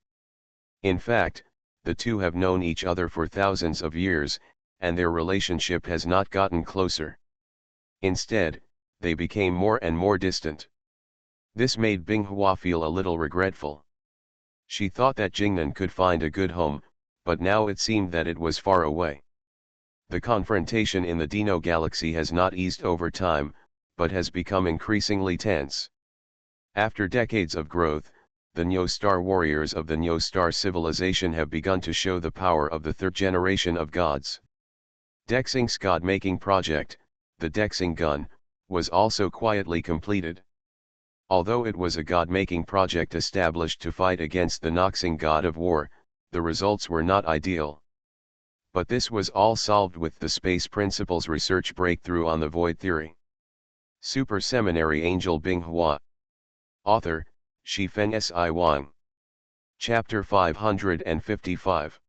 A: In fact, the two have known each other for thousands of years, and their relationship has not gotten closer. Instead, they became more and more distant. This made Binghua feel a little regretful. She thought that Jingnan could find a good home, but now it seemed that it was far away. The confrontation in the Dino galaxy has not eased over time, but has become increasingly tense. After decades of growth, the Neo Star warriors of the Neo Star civilization have begun to show the power of the third generation of gods. Dexing's god-making project, the Dexing gun, was also quietly completed. Although it was a god-making project established to fight against the Noxing god of war, the results were not ideal. But this was all solved with the Space Principles research breakthrough on the void theory. Super Seminary Angel Binghua. Author, Shifeng Si Wang. Chapter 555.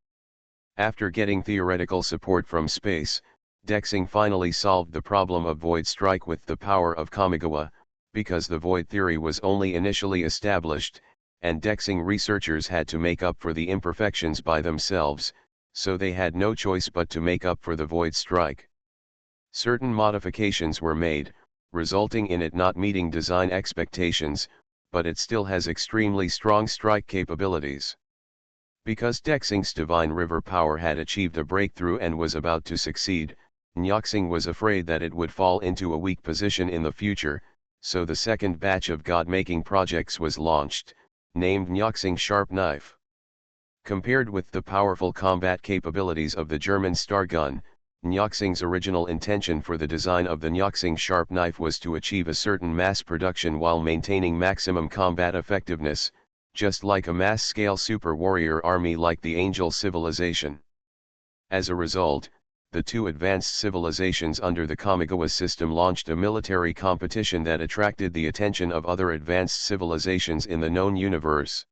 A: After getting theoretical support from space, Dexing finally solved the problem of void strike with the power of Kamigawa, because the void theory was only initially established, and Dexing researchers had to make up for the imperfections by themselves, so they had no choice but to make up for the void strike. Certain modifications were made, resulting in it not meeting design expectations, but it still has extremely strong strike capabilities. Because Dexing's Divine River power had achieved a breakthrough and was about to succeed, Nyoxing was afraid that it would fall into a weak position in the future, so the second batch of god-making projects was launched, named Nyoxing Sharp Knife. Compared with the powerful combat capabilities of the German Star Gun, Nyoxing's original intention for the design of the Nyoxing Sharp Knife was to achieve a certain mass production while maintaining maximum combat effectiveness, just like a mass-scale super warrior army like the Angel civilization. As a result, the two advanced civilizations under the Kamigawa system launched a military competition that attracted the attention of other advanced civilizations in the known universe.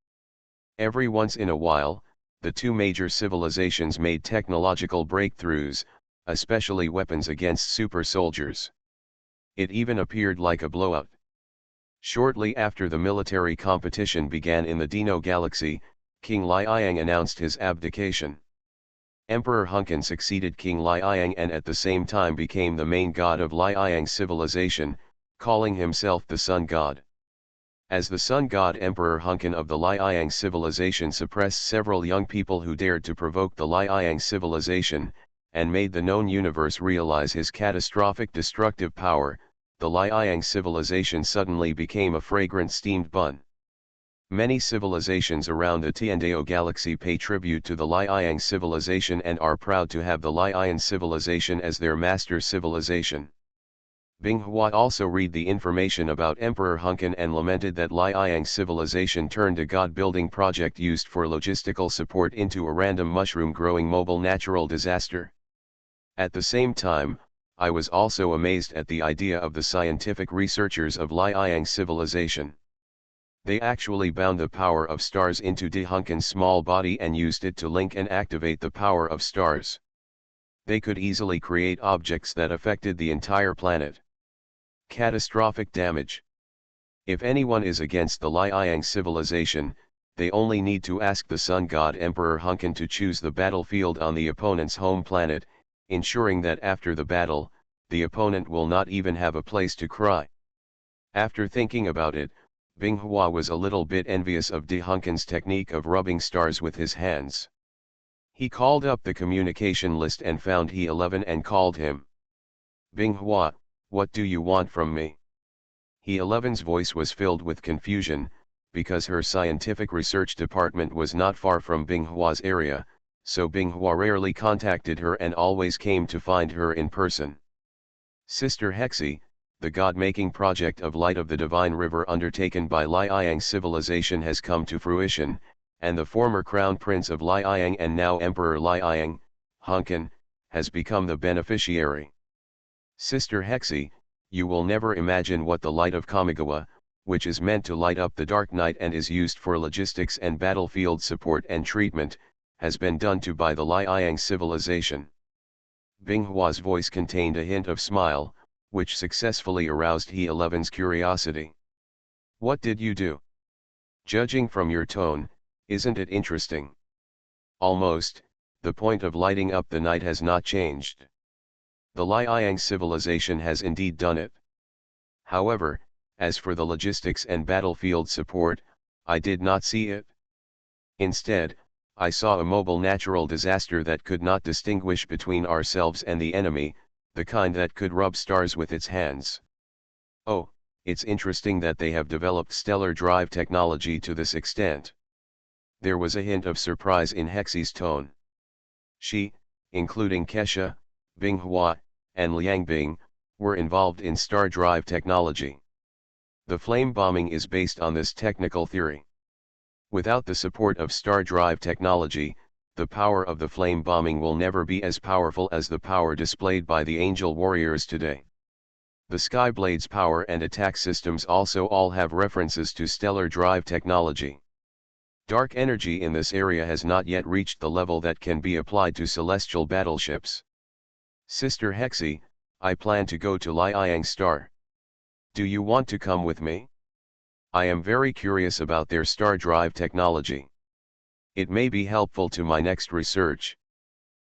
A: Every once in a while, the two major civilizations made technological breakthroughs, especially weapons against super soldiers. It even appeared like a blowout. Shortly after the military competition began in the Dino galaxy, King Liang announced his abdication. Emperor Hunkin succeeded King Liang and at the same time became the main god of Liang's civilization, calling himself the Sun God. As the Sun God, Emperor Hunkin of the Liang civilization suppressed several young people who dared to provoke the Liang civilization, and made the known universe realize his catastrophic destructive power. the Liang civilization suddenly became a fragrant steamed bun. Many civilizations around the Tiandao galaxy pay tribute to the Liang civilization and are proud to have the Liang civilization as their master civilization. Binghua also read the information about Emperor Hunkin and lamented that Liang civilization turned a god-building project used for logistical support into a random mushroom-growing mobile natural disaster. At the same time, I was also amazed at the idea of the scientific researchers of Liang civilization. They actually bound the power of stars into De Hunkin's small body and used it to link and activate the power of stars. They could easily create objects that affected the entire planet. Catastrophic damage. If anyone is against the Liang civilization, they only need to ask the sun god Emperor Hunkin to choose the battlefield on the opponent's home planet, ensuring that after the battle, the opponent will not even have a place to cry. After thinking about it, Binghua was a little bit envious of De Hunkin's technique of rubbing stars with his hands. He called up the communication list and found He-11 and called him. Binghua, what do you want from me? He-11's voice was filled with confusion, because her scientific research department was not far from Binghua's area, so Binghua rarely contacted her and always came to find her in person. Sister Hexi, the god-making project of Light of the Divine River undertaken by Liang civilization has come to fruition, and the former crown prince of Liang and now Emperor Liang, Hunkin, has become the beneficiary. Sister Hexi, you will never imagine what the light of Kamigawa, which is meant to light up the dark night and is used for logistics and battlefield support and treatment, has been done to by the Liang civilization. Binghua's voice contained a hint of smile, which successfully aroused He-11's curiosity. What did you do? Judging from your tone, isn't it interesting? Almost, the point of lighting up the night has not changed. The Liang civilization has indeed done it. However, as for the logistics and battlefield support, I did not see it. Instead, I saw a mobile natural disaster that could not distinguish between ourselves and the enemy, the kind that could rub stars with its hands. Oh, it's interesting that they have developed stellar drive technology to this extent. There was a hint of surprise in Hexi's tone. She, including Kesha, Binghua, and Liangbing, were involved in star drive technology. The flame bombing is based on this technical theory. Without the support of star drive technology, the power of the flame bombing will never be as powerful as the power displayed by the Angel Warriors today. The Skyblade's power and attack systems also all have references to stellar drive technology. Dark energy in this area has not yet reached the level that can be applied to celestial battleships. Sister Hexi, I plan to go to Liang Star. Do you want to come with me? I am very curious about their star drive technology. It may be helpful to my next research.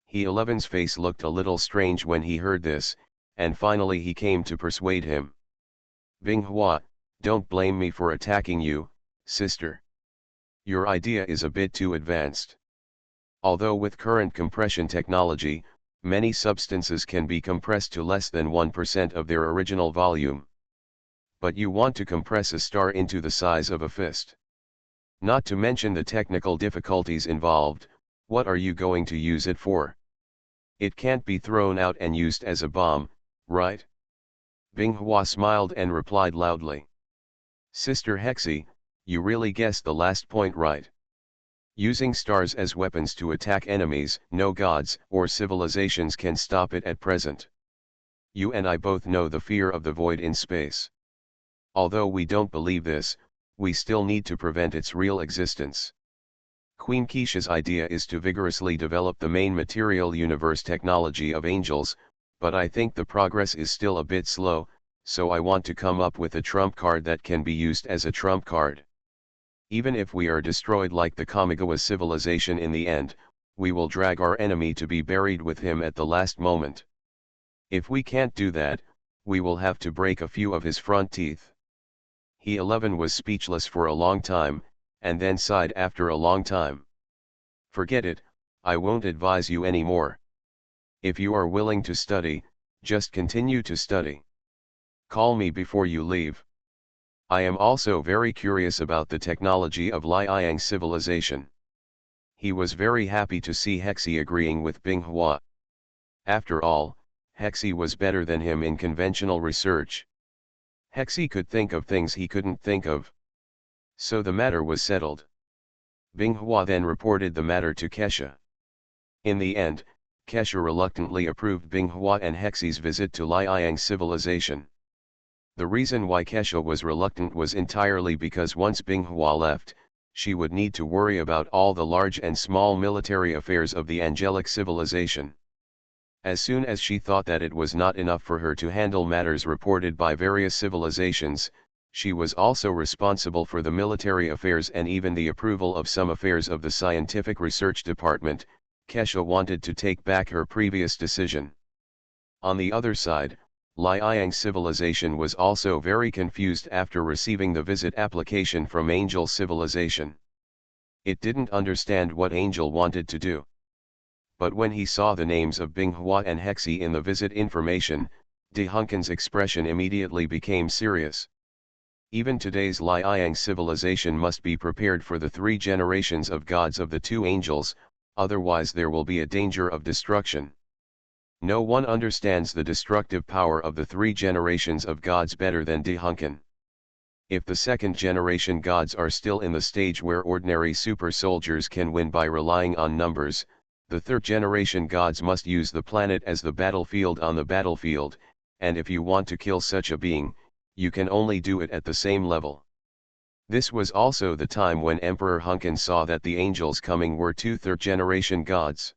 A: He-11's face looked a little strange when he heard this, and finally he came to persuade him. Binghua, don't blame me for attacking you, sister. Your idea is a bit too advanced. Although with current compression technology, many substances can be compressed to less than 1% of their original volume. But you want to compress a star into the size of a fist. Not to mention the technical difficulties involved, what are you going to use it for? It can't be thrown out and used as a bomb, right? Binghua smiled and replied loudly. Sister Hexi, you really guessed the last point right. Using stars as weapons to attack enemies, no gods or civilizations can stop it at present. You and I both know the fear of the void in space. Although we don't believe this, we still need to prevent its real existence. Queen Keisha's idea is to vigorously develop the main material universe technology of angels, but I think the progress is still a bit slow, so I want to come up with a trump card that can be used as a trump card. Even if we are destroyed like the Kamigawa civilization in the end, we will drag our enemy to be buried with him at the last moment. If we can't do that, we will have to break a few of his front teeth. He-11 was speechless for a long time, and then sighed after a long time. Forget it, I won't advise you anymore. If you are willing to study, just continue to study. Call me before you leave. I am also very curious about the technology of Liang civilization. He was very happy to see Hexi agreeing with Binghua. After all, Hexi was better than him in conventional research. Hexi could think of things he couldn't think of. So the matter was settled. Binghua then reported the matter to Kesha. In the end, Kesha reluctantly approved Binghua and Hexi's visit to Liang civilization. The reason why Kesha was reluctant was entirely because once Binghua left, she would need to worry about all the large and small military affairs of the angelic civilization. As soon as she thought that it was not enough for her to handle matters reported by various civilizations, she was also responsible for the military affairs and even the approval of some affairs of the scientific research department. Kesha wanted to take back her previous decision. On the other side, Liang civilization was also very confused after receiving the visit application from Angel civilization. It didn't understand what Angel wanted to do. But when he saw the names of Binghua and Hexi in the visit information, De Hunken's expression immediately became serious. Even today's Liang civilization must be prepared for the 3 generations of gods of the 2 angels, otherwise there will be a danger of destruction. No one understands the destructive power of the 3 generations of gods better than De Hunken. If the 2nd generation gods are still in the stage where ordinary super soldiers can win by relying on numbers, the 3rd generation gods must use the planet as the battlefield on the battlefield, and if you want to kill such a being, you can only do it at the same level. This was also the time when Emperor Hunken saw that the angels coming were 2 3rd generation gods.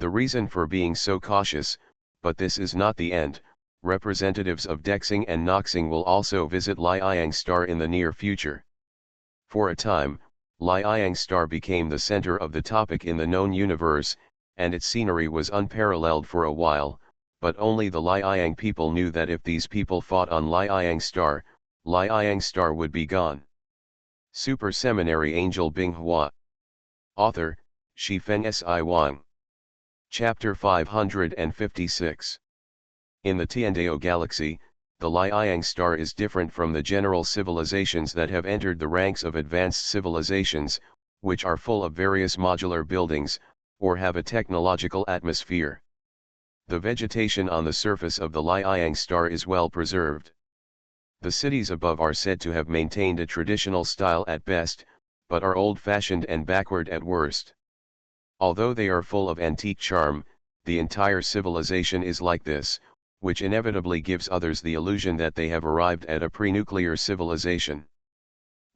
A: The reason for being so cautious, but this is not the end, representatives of Dexing and Noxing will also visit Liang star in the near future. For a time, Liang star became the center of the topic in the known universe, and its scenery was unparalleled for a while, but only the Liang people knew that if these people fought on Liang star would be gone. Super Seminary Angel Binghua. Author, Shifeng Si Wang. Chapter 556. In the Tiandao galaxy, the Liang star is different from the general civilizations that have entered the ranks of advanced civilizations, which are full of various modular buildings, or have a technological atmosphere. The vegetation on the surface of the Liang star is well preserved. The cities above are said to have maintained a traditional style at best, but are old-fashioned and backward at worst. Although they are full of antique charm, the entire civilization is like this, which inevitably gives others the illusion that they have arrived at a pre-nuclear civilization.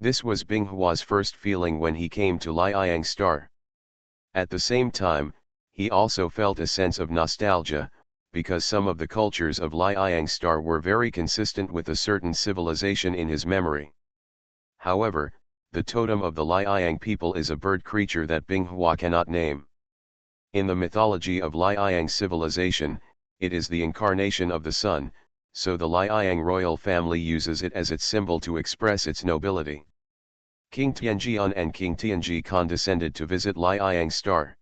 A: This was Binghua's first feeling when he came to Liang star. At the same time, he also felt a sense of nostalgia, because some of the cultures of Liang star were very consistent with a certain civilization in his memory. However, the totem of the Liang people is a bird creature that Binghua cannot name. In the mythology of Liang civilization, it is the incarnation of the sun, so the Liang royal family uses it as its symbol to express its nobility. King Tianjian and King Tianji condescended to visit Liang star.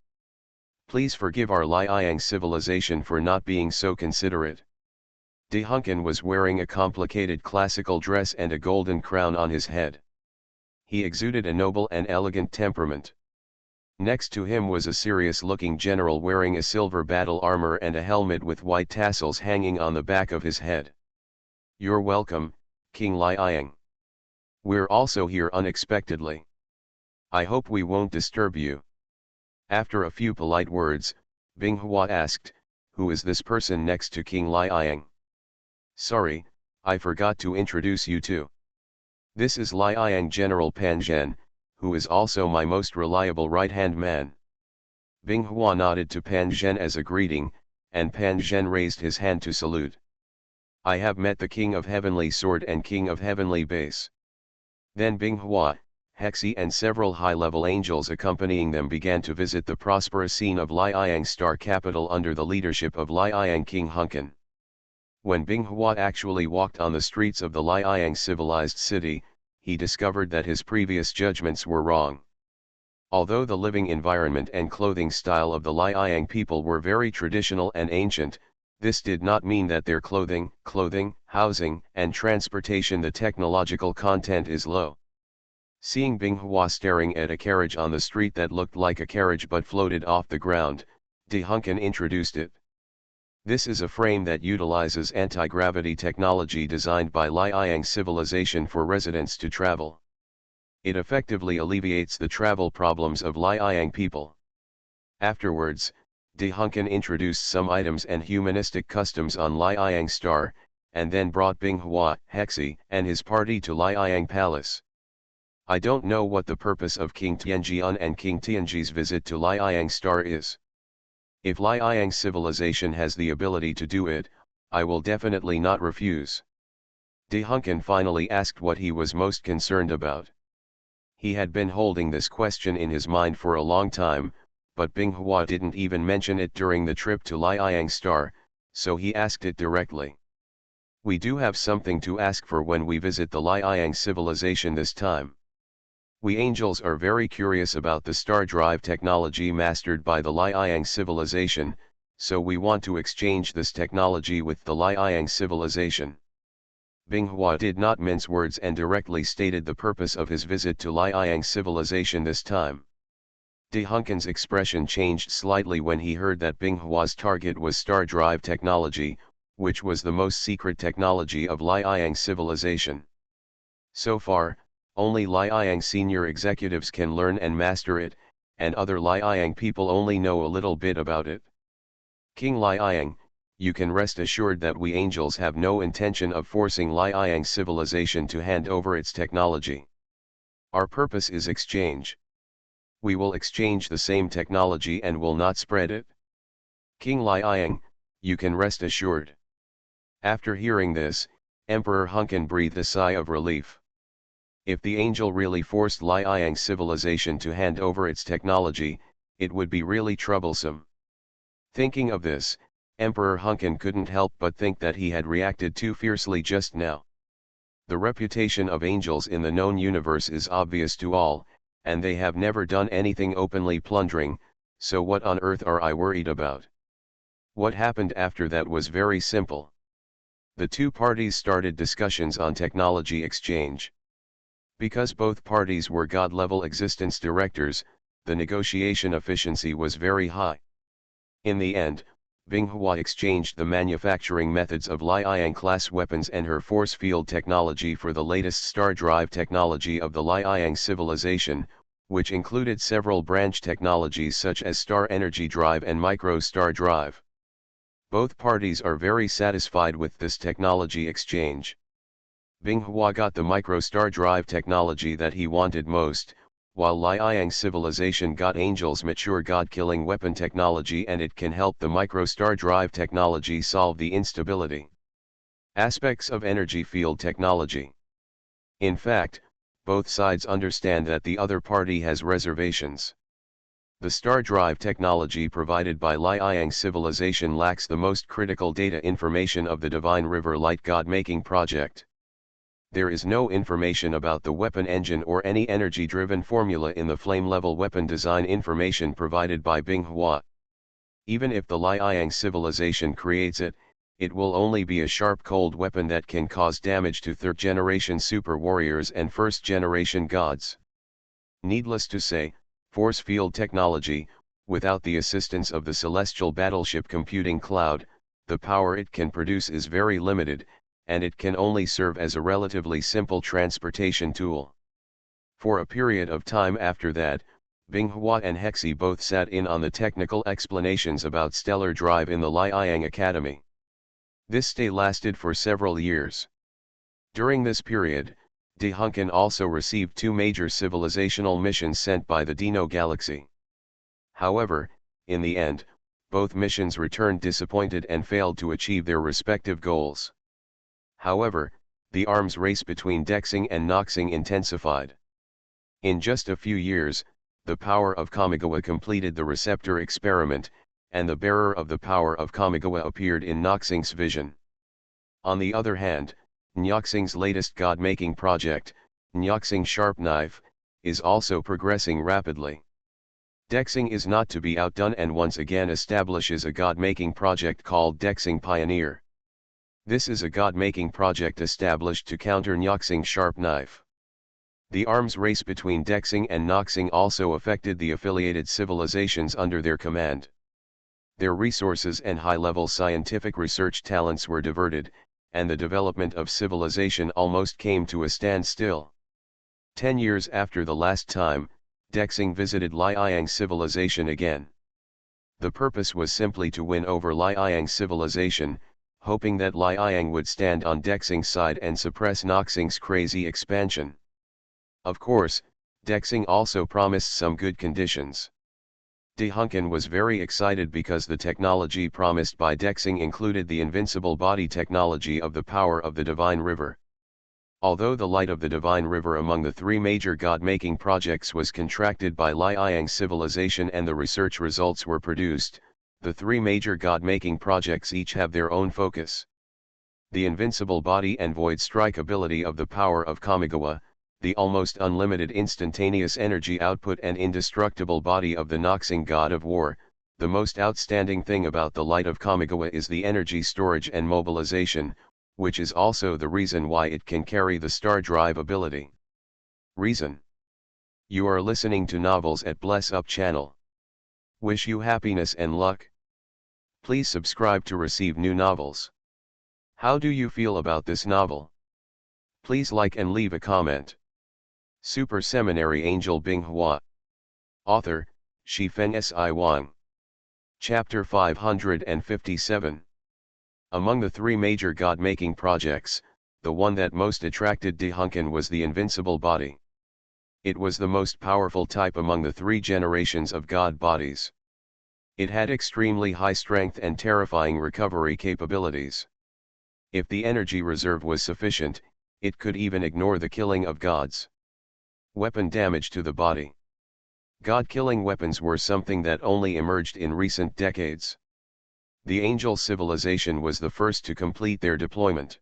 A: Please forgive our Liang civilization for not being so considerate. De Hunken was wearing a complicated classical dress and a golden crown on his head. He exuded a noble and elegant temperament. Next to him was a serious-looking general wearing a silver battle armor and a helmet with white tassels hanging on the back of his head. You're welcome, King Liang. We're also here unexpectedly. I hope we won't disturb you. After a few polite words, Binghua asked, who is this person next to King Liang? Sorry, I forgot to introduce you to. This is Liang General Pan Zhen, who is also my most reliable right-hand man. Binghua nodded to Pan Zhen as a greeting, and Pan Zhen raised his hand to salute. I have met the King of Heavenly Sword and King of Heavenly Base. Then Binghua, Hexi and several high-level angels accompanying them began to visit the prosperous scene of Liang star capital under the leadership of Liang King Hunken. When Binghua actually walked on the streets of the Liang civilized city, he discovered that his previous judgments were wrong. Although the living environment and clothing style of the Liang people were very traditional and ancient, This did not mean that their clothing, housing, and transportation the technological content is low. Seeing Binghua staring at a carriage on the street that looked like a carriage but floated off the ground, De Hunken introduced it. This is a frame that utilizes anti-gravity technology designed by Liang civilization for residents to travel. It effectively alleviates the travel problems of Liang people. Afterwards, De Hunken introduced some items and humanistic customs on Liang Star, and then brought Binghua, Hexi, and his party to Liang Palace. I don't know what the purpose of King Tianjian and King Tianji's visit to Liang Star is. If Liang civilization has the ability to do it, I will definitely not refuse. De Hunken finally asked what he was most concerned about. He had been holding this question in his mind for a long time, but Binghua didn't even mention it during the trip to Liang Star, so he asked it directly. We do have something to ask for when we visit the Liang civilization this time. We angels are very curious about the star drive technology mastered by the Liang civilization, so we want to exchange this technology with the Liang civilization. Binghua did not mince words and directly stated the purpose of his visit to Liang civilization this time. De Hunken's expression changed slightly when he heard that Binghua's target was star drive technology, which was the most secret technology of Liang civilization. So far, only Liang senior executives can learn and master it, and other Liang people only know a little bit about it. King Liang, you can rest assured that we angels have no intention of forcing Liang civilization to hand over its technology. Our purpose is exchange. We will exchange the same technology and will not spread it. King Liang, you can rest assured. After hearing this, Emperor Hunken breathed a sigh of relief. If the angel really forced Liang civilization to hand over its technology, it would be really troublesome. Thinking of this, Emperor Hunken couldn't help but think that he had reacted too fiercely just now. The reputation of angels in the known universe is obvious to all, and they have never done anything openly plundering, so what on earth are I worried about? What happened after that was very simple. The two parties started discussions on technology exchange. Because both parties were God-level existence directors, the negotiation efficiency was very high. In the end, Binghua exchanged the manufacturing methods of Liang-class weapons and her force field technology for the latest star drive technology of the Liang civilization, which included several branch technologies such as star energy drive and micro-star drive. Both parties are very satisfied with this technology exchange. Binghua got the micro-star drive technology that he wanted most, while Liang civilization got Angel's mature god-killing weapon technology, and it can help the micro-star drive technology solve the instability aspects of energy field technology. In fact, both sides understand that the other party has reservations. The star drive technology provided by Liang civilization lacks the most critical data information of the Divine River Light God-making project. There is no information about the weapon engine or any energy-driven formula in the flame-level weapon design information provided by Binghua. Even if the Liang civilization creates it, it will only be a sharp cold weapon that can cause damage to third-generation super warriors and first-generation gods. Needless to say, force field technology, without the assistance of the celestial battleship computing cloud, the power it can produce is very limited, and it can only serve as a relatively simple transportation tool. For a period of time after that, Binghua and Hexi both sat in on the technical explanations about stellar drive in the Liang Academy. This stay lasted for several years. During this period, De Hunken also received two major civilizational missions sent by the Dino Galaxy. However, in the end, both missions returned disappointed and failed to achieve their respective goals. However, the arms race between Dexing and Noxing intensified. In just a few years, the power of Kamigawa completed the receptor experiment, and the bearer of the power of Kamigawa appeared in Noxing's vision. On the other hand, Nyoxing's latest god-making project, Nyoxing Sharp Knife, is also progressing rapidly. Dexing is not to be outdone and once again establishes a god-making project called Dexing Pioneer. This is a god-making project established to counter Nyoxing's sharp knife. The arms race between Dexing and Noxing also affected the affiliated civilizations under their command. Their resources and high-level scientific research talents were diverted, and the development of civilization almost came to a standstill. 10 years after the last time, Dexing visited Liang's civilization again. The purpose was simply to win over Liang's civilization, hoping that Liang would stand on Dexing's side and suppress Noxing's crazy expansion. Of course, Dexing also promised some good conditions. De Hunken was very excited because the technology promised by Dexing included the invincible body technology of the power of the Divine River. Although the light of the Divine River among the three major god-making projects was contracted by Liang's civilization and the research results were produced, the three major god-making projects each have their own focus. The invincible body and void strike ability of the power of Kamigawa, the almost unlimited instantaneous energy output and indestructible body of the Noxing god of war. The most outstanding thing about the light of Kamigawa is the energy storage and mobilization, which is also the reason why it can carry the star drive ability. Reason. You are listening to Novels at Bless Up channel. Wish you happiness and luck. Please subscribe to receive new novels. How do you feel about this novel? Please like and leave a comment. Super Seminary Angel Binghua. Author, Shifen Si Wang. Chapter 557. Among the three major god-making projects, the one that most attracted De Hunken was the invincible body. It was the most powerful type among the three generations of god bodies. It had extremely high strength and terrifying recovery capabilities. If the energy reserve was sufficient, it could even ignore the killing of gods. Weapon damage to the body. God-killing weapons were something that only emerged in recent decades. The angel civilization was the first to complete their deployment.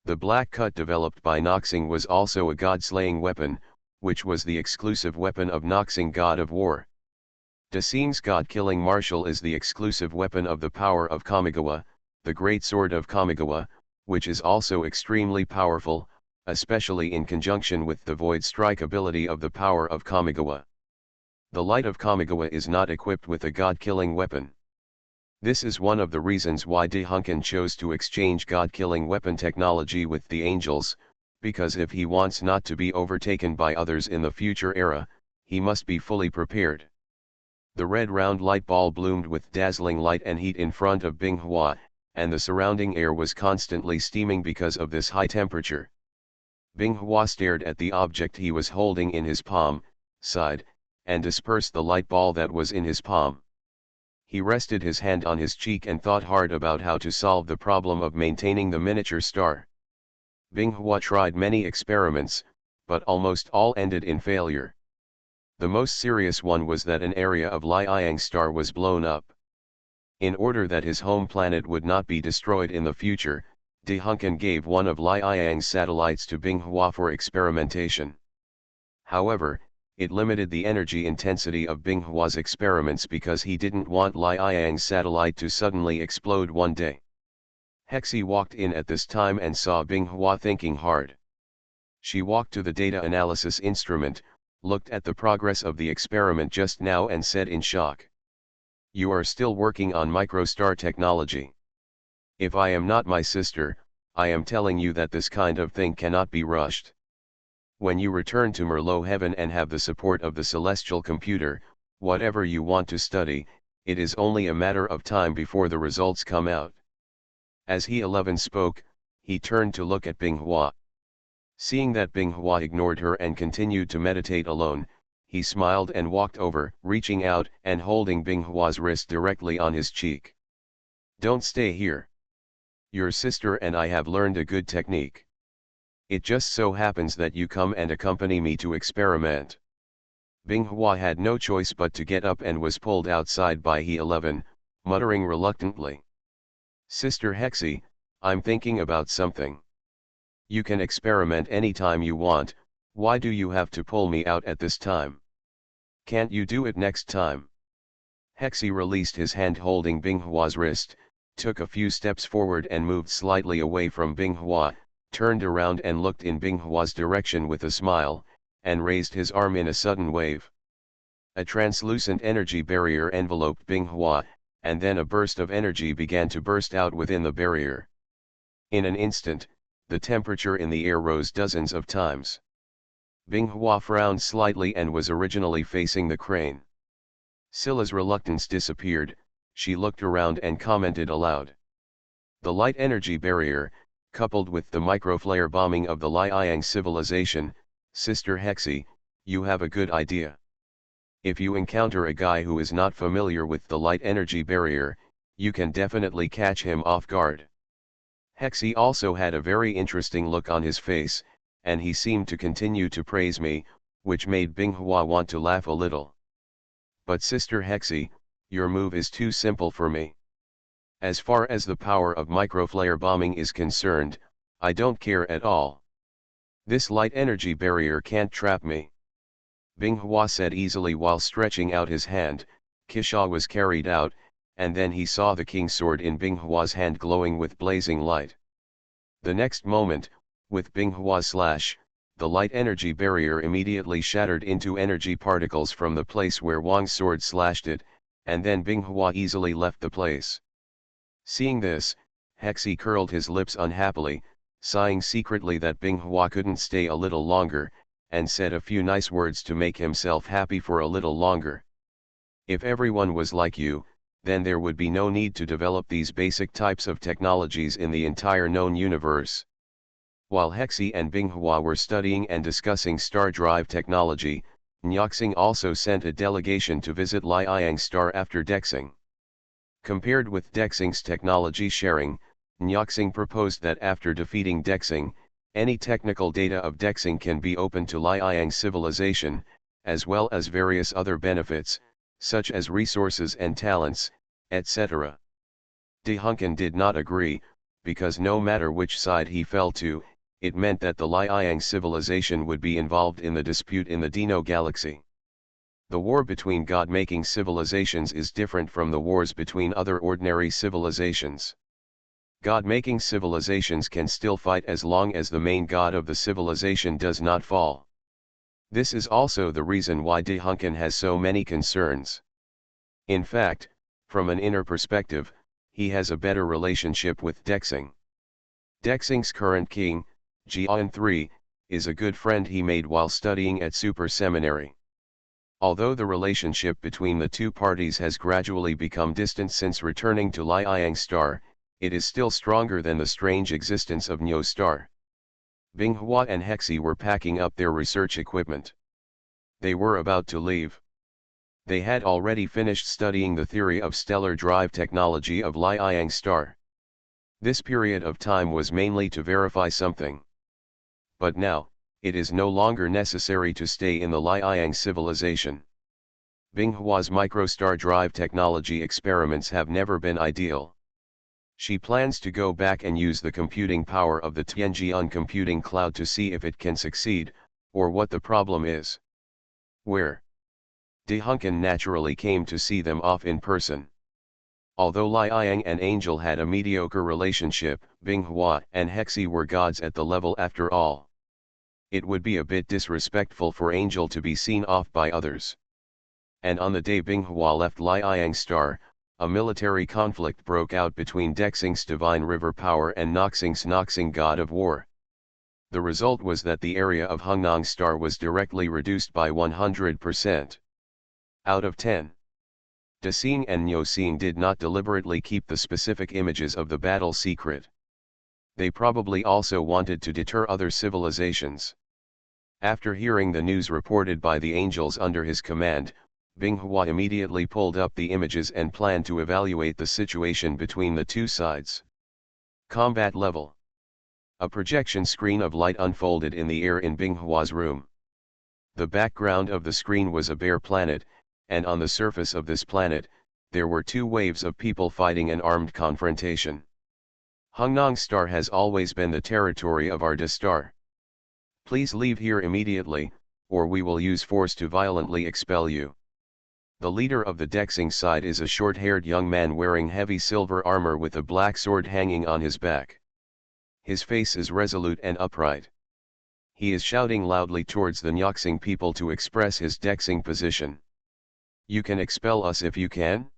A: The black cut developed by Noxing was also a god-slaying weapon, which was the exclusive weapon of Noxing god of war. Dasing's god-killing martial is the exclusive weapon of the power of Kamigawa, the great sword of Kamigawa, which is also extremely powerful, especially in conjunction with the void strike ability of the power of Kamigawa. The light of Kamigawa is not equipped with a god-killing weapon. This is one of the reasons why De Hunken chose to exchange god-killing weapon technology with the angels, because if he wants not to be overtaken by others in the future era, he must be fully prepared. The red round light ball bloomed with dazzling light and heat in front of Binghua, and the surrounding air was constantly steaming because of this high temperature. Binghua stared at the object he was holding in his palm, sighed, and dispersed the light ball that was in his palm. He rested his hand on his cheek and thought hard about how to solve the problem of maintaining the miniature star. Binghua tried many experiments, but almost all ended in failure. The most serious one was that an area of Liang's star was blown up. In order that his home planet would not be destroyed in the future, De Hunken gave one of Liang's satellites to Binghua for experimentation. However, it limited the energy intensity of Binghua's experiments because he didn't want Liang's satellite to suddenly explode one day. Hexi walked in at this time and saw Binghua thinking hard. She walked to the data analysis instrument, looked at the progress of the experiment just now and said in shock. You are still working on microstar technology. If I am not my sister, I am telling you that this kind of thing cannot be rushed. When you return to Merlot Heaven and have the support of the celestial computer, whatever you want to study, it is only a matter of time before the results come out. As he 11 spoke, he turned to look at Binghua. Seeing that Binghua ignored her and continued to meditate alone, he smiled and walked over, reaching out and holding Binghua's wrist directly on his cheek. Don't stay here. Your sister and I have learned a good technique. It just so happens that you come and accompany me to experiment. Binghua had no choice but to get up and was pulled outside by He 11, muttering reluctantly. Sister Hexi, I'm thinking about something. You can experiment anytime you want, why do you have to pull me out at this time? Can't you do it next time? Hexi released his hand holding Binghua's wrist, took a few steps forward and moved slightly away from Binghua, turned around and looked in Binghua's direction with a smile, and raised his arm in a sudden wave. A translucent energy barrier enveloped Binghua, and then a burst of energy began to burst out within the barrier. In an instant, the temperature in the air rose dozens of times. Binghua frowned slightly and was originally facing the crane. Scylla's reluctance disappeared, she looked around and commented aloud. The light energy barrier, coupled with the microflare bombing of the Liang civilization, Sister Hexi, you have a good idea. If you encounter a guy who is not familiar with the light energy barrier, you can definitely catch him off guard. Hexi also had a very interesting look on his face, and he seemed to continue to praise me, which made Binghua want to laugh a little. But Sister Hexi, your move is too simple for me. As far as the power of microflare bombing is concerned, I don't care at all. This light energy barrier can't trap me. Binghua said easily while stretching out his hand. Kisha was carried out, and then he saw the king's sword in Binghua's hand glowing with blazing light. The next moment, with Binghua's slash, the light energy barrier immediately shattered into energy particles from the place where Wang's sword slashed it, and then Binghua easily left the place. Seeing this, Hexi curled his lips unhappily, sighing secretly that Binghua couldn't stay a little longer, and said a few nice words to make himself happy for a little longer. If everyone was like you, then there would be no need to develop these basic types of technologies in the entire known universe. While Hexi and Binghua were studying and discussing star drive technology, Nyoxing also sent a delegation to visit Liang star after Dexing. Compared with Dexing's technology sharing, Nyoxing proposed that after defeating Dexing, any technical data of Dexing can be open to Liang civilization, as well as various other benefits, such as resources and talents, etc. De Hunken did not agree, because no matter which side he fell to, it meant that the Liang civilization would be involved in the dispute in the Dino galaxy. The war between God-making civilizations is different from the wars between other ordinary civilizations. God-making civilizations can still fight as long as the main god of the civilization does not fall. This is also the reason why De Hunken has so many concerns. In fact, from an inner perspective, he has a better relationship with Dexing. Dexing's current king, Jian III, is a good friend he made while studying at Super Seminary. Although the relationship between the two parties has gradually become distant since returning to Liang star, it is still stronger than the strange existence of Nyo star. Binghua and Hexi were packing up their research equipment. They were about to leave. They had already finished studying the theory of stellar drive technology of Liang star. This period of time was mainly to verify something. But now, it is no longer necessary to stay in the Liang civilization. Binghua's microstar drive technology experiments have never been ideal. She plans to go back and use the computing power of the Tianjian computing cloud to see if it can succeed, or what the problem is. Where? De Hunken naturally came to see them off in person. Although Liang and Angel had a mediocre relationship, Binghua and Hexi were gods at the level after all. It would be a bit disrespectful for Angel to be seen off by others. And on the day Binghua left Liang star, a military conflict broke out between Dexing's divine river power and Noxing god of war. The result was that the area of Hungnong star was directly reduced by 100%. Out of 10. De Xing and Nyo Xing did not deliberately keep the specific images of the battle secret. They probably also wanted to deter other civilizations. After hearing the news reported by the angels under his command, Binghua immediately pulled up the images and planned to evaluate the situation between the two sides. Combat level. A projection screen of light unfolded in the air in Binghua's room. The background of the screen was a bare planet, and on the surface of this planet, there were two waves of people fighting an armed confrontation. Hungnong star has always been the territory of our star. Please leave here immediately, or we will use force to violently expel you. The leader of the Dexing side is a short-haired young man wearing heavy silver armor with a black sword hanging on his back. His face is resolute and upright. He is shouting loudly towards the Nyoxing people to express his Dexing position. You can expel us if you can?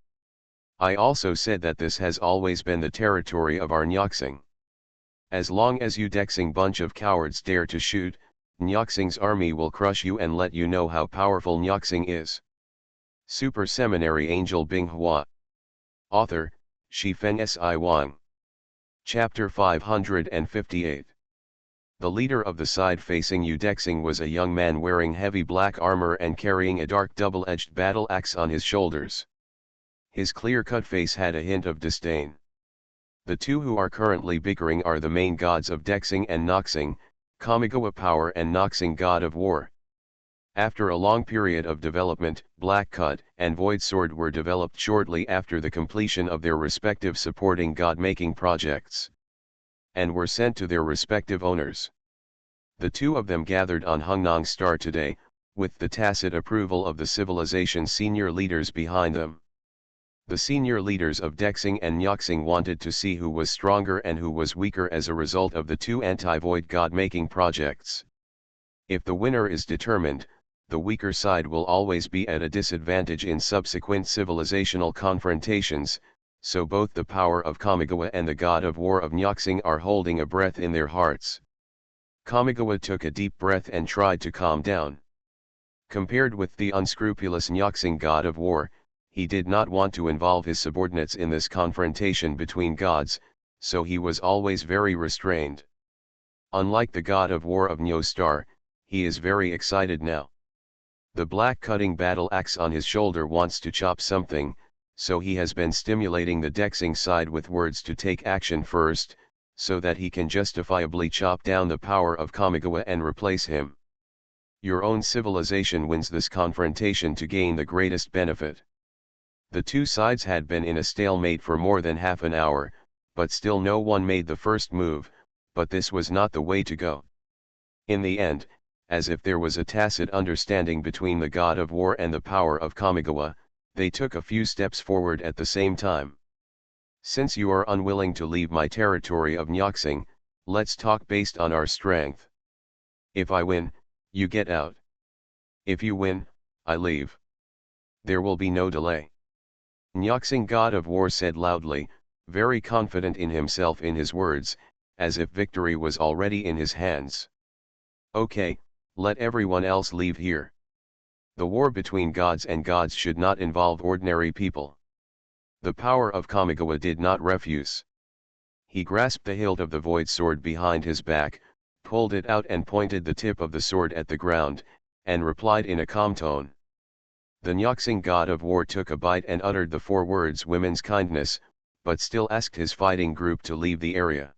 A: I also said that this has always been the territory of our Nyoxing. As long as you Dexing bunch of cowards dare to shoot, Nyoxing's army will crush you and let you know how powerful Nyoxing is. Super Seminary Angel Binghua. Author, Shifeng Si Wang. Chapter 558. The leader of the side facing Udexing was a young man wearing heavy black armor and carrying a dark double-edged battle axe on his shoulders. His clear-cut face had a hint of disdain. The two who are currently bickering are the main gods of Dexing and Noxing, Kamigawa Power and Noxing God of War. After a long period of development, Black Cut and Void Sword were developed shortly after the completion of their respective supporting god-making projects, and were sent to their respective owners. The two of them gathered on Hungnong Star today, with the tacit approval of the civilization's senior leaders behind them. The senior leaders of Dexing and Nyoxing wanted to see who was stronger and who was weaker as a result of the two anti-void god-making projects. If the winner is determined, the weaker side will always be at a disadvantage in subsequent civilizational confrontations, so both the power of Kamigawa and the god of war of Nyoxing are holding a breath in their hearts. Kamigawa took a deep breath and tried to calm down. Compared with the unscrupulous Nyoxing god of war, he did not want to involve his subordinates in this confrontation between gods, so he was always very restrained. Unlike the god of war of Nyo Star, he is very excited now. The black cutting battle axe on his shoulder wants to chop something, so he has been stimulating the Dexing side with words to take action first, so that he can justifiably chop down the power of Kamigawa and replace him. Your own civilization wins this confrontation to gain the greatest benefit. The two sides had been in a stalemate for more than half an hour, but still no one made the first move, but this was not the way to go. In the end, as if there was a tacit understanding between the god of war and the power of Kamigawa, they took a few steps forward at the same time. Since you are unwilling to leave my territory of Nyoxing, let's talk based on our strength. If I win, you get out. If you win, I leave. There will be no delay. Nyoxing god of war said loudly, very confident in himself in his words, as if victory was already in his hands. Okay, let everyone else leave here. The war between gods and gods should not involve ordinary people. The power of Kamigawa did not refuse. He grasped the hilt of the void sword behind his back, pulled it out and pointed the tip of the sword at the ground, and replied in a calm tone. The Nyoxing god of war took a bite and uttered the four words women's kindness, but still asked his fighting group to leave the area.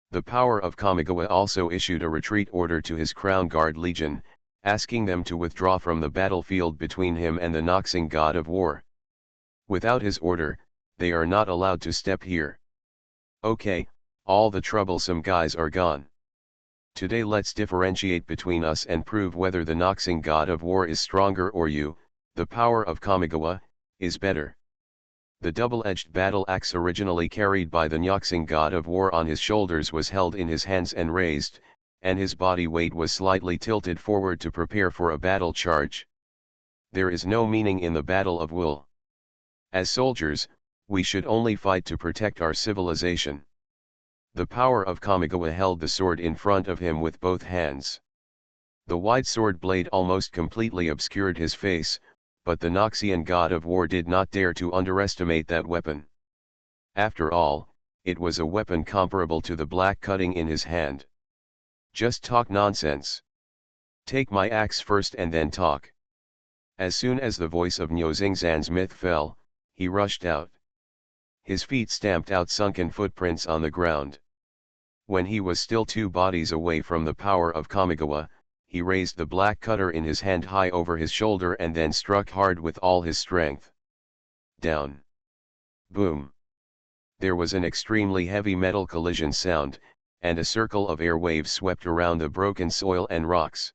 A: The power of Kamigawa also issued a retreat order to his Crown Guard Legion, asking them to withdraw from the battlefield between him and the Nyoxing god of war. Without his order, they are not allowed to step here. Okay, all the troublesome guys are gone. Today let's differentiate between us and prove whether the Nyoxing god of war is stronger or you, the power of Kamigawa, is better. The double-edged battle axe originally carried by the Nyoxing god of war on his shoulders was held in his hands and raised, and his body weight was slightly tilted forward to prepare for a battle charge. There is no meaning in the battle of will. As soldiers, we should only fight to protect our civilization. The power of Kamigawa held the sword in front of him with both hands. The wide sword blade almost completely obscured his face, but the Noxian god of war did not dare to underestimate that weapon. After all, it was a weapon comparable to the black cutting in his hand. Just talk nonsense. Take my axe first and then talk. As soon as the voice of Nyozingzan's myth fell, he rushed out. His feet stamped out sunken footprints on the ground. When he was still 2 bodies away from the power of Kamigawa, he raised the black cutter in his hand high over his shoulder and then struck hard with all his strength. Down. Boom. There was an extremely heavy metal collision sound, and a circle of air waves swept around the broken soil and rocks.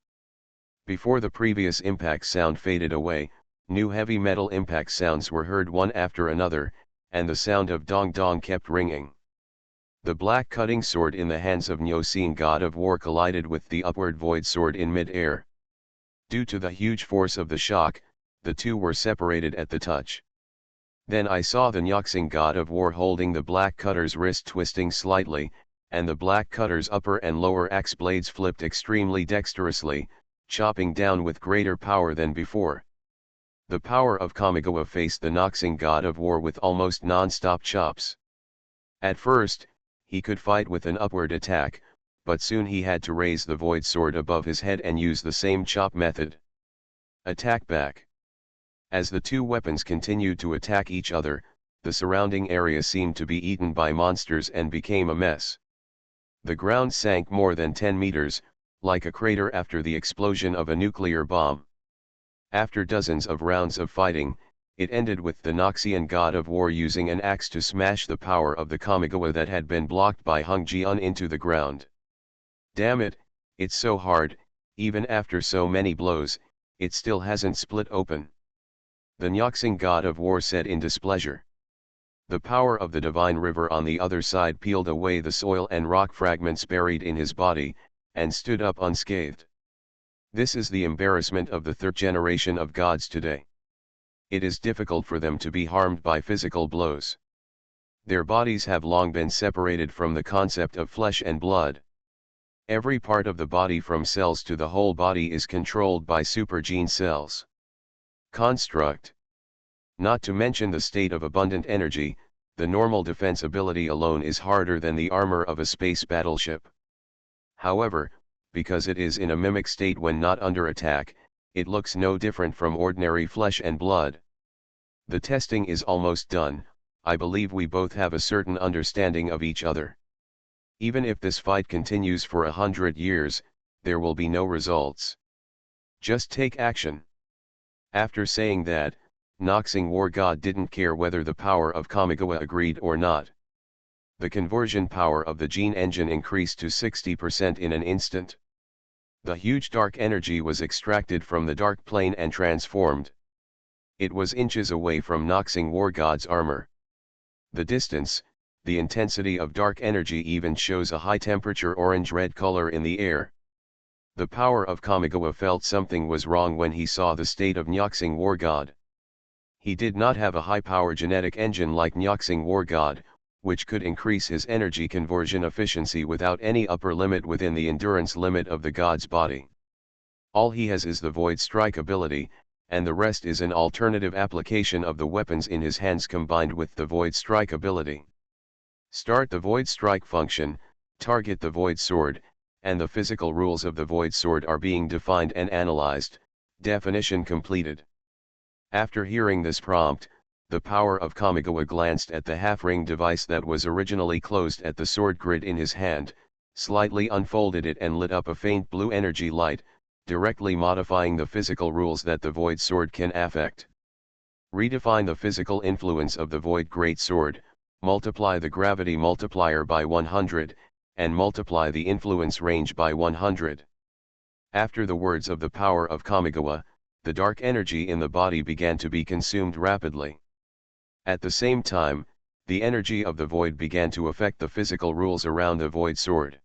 A: Before the previous impact sound faded away, New heavy metal impact sounds were heard one after another, and the sound of dong dong kept ringing. The black cutting sword in the hands of Nyosin god of war collided with the upward void sword in mid-air. Due to the huge force of the shock, the two were separated at the touch. Then I saw the Nyoxing god of war holding the black cutter's wrist twisting slightly, and the black cutter's upper and lower axe blades flipped extremely dexterously, chopping down with greater power than before. The power of Kamigawa faced the Noxing god of war with almost non-stop chops. At first, he could fight with an upward attack, but soon he had to raise the void sword above his head and use the same chop method. Attack back. As the two weapons continued to attack each other, the surrounding area seemed to be eaten by monsters and became a mess. The ground sank more than 10 meters, like a crater after the explosion of a nuclear bomb. After dozens of rounds of fighting, it ended with the Noxian god of war using an axe to smash the power of the Kamigawa that had been blocked by Hung Jian into the ground. Damn it, it's so hard, even after so many blows, it still hasn't split open. The Nyoxing god of war said in displeasure. The power of the divine river on the other side peeled away the soil and rock fragments buried in his body, and stood up unscathed. This is the embarrassment of the third generation of gods today. It is difficult for them to be harmed by physical blows. Their bodies have long been separated from the concept of flesh and blood. Every part of the body from cells to the whole body is controlled by supergene cells. Construct. Not to mention the state of abundant energy, the normal defense ability alone is harder than the armor of a space battleship. However, because it is in a mimic state when not under attack, it looks no different from ordinary flesh and blood. The testing is almost done. I believe we both have a certain understanding of each other. Even if this fight continues for 100 years, there will be no results. Just take action. After saying that, Noxing war god didn't care whether the power of Kamigawa agreed or not. The conversion power of the gene engine increased to 60% in an instant. The huge dark energy was extracted from the dark plane and transformed. It was inches away from Noxing war god's armor. The distance, the intensity of dark energy even shows a high temperature orange-red color in the air. The power of Kamigawa felt something was wrong when he saw the state of Nyoxing war god. He did not have a high-power genetic engine like Nyoxing war god, which could increase his energy conversion efficiency without any upper limit within the endurance limit of the god's body. All he has is the Void Strike ability, and the rest is an alternative application of the weapons in his hands combined with the Void Strike ability. Start the Void Strike function, target the Void Sword, and the physical rules of the Void Sword are being defined and analyzed. Definition completed. After hearing this prompt, the power of Kamigawa glanced at the half-ring device that was originally closed at the sword grid in his hand, slightly unfolded it and lit up a faint blue energy light, directly modifying the physical rules that the Void Sword can affect. Redefine the physical influence of the Void Great Sword, multiply the gravity multiplier by 100, and multiply the influence range by 100. After the words of the power of Kamigawa, the dark energy in the body began to be consumed rapidly. At the same time, the energy of the void began to affect the physical rules around the Void Sword.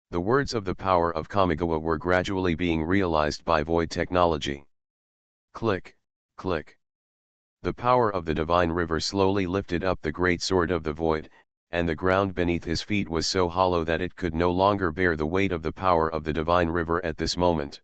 A: The words of the power of Kamigawa were gradually being realized by void technology. Click, click. The power of the divine river slowly lifted up the great sword of the void, and the ground beneath his feet was so hollow that it could no longer bear the weight of the power of the divine river at this moment.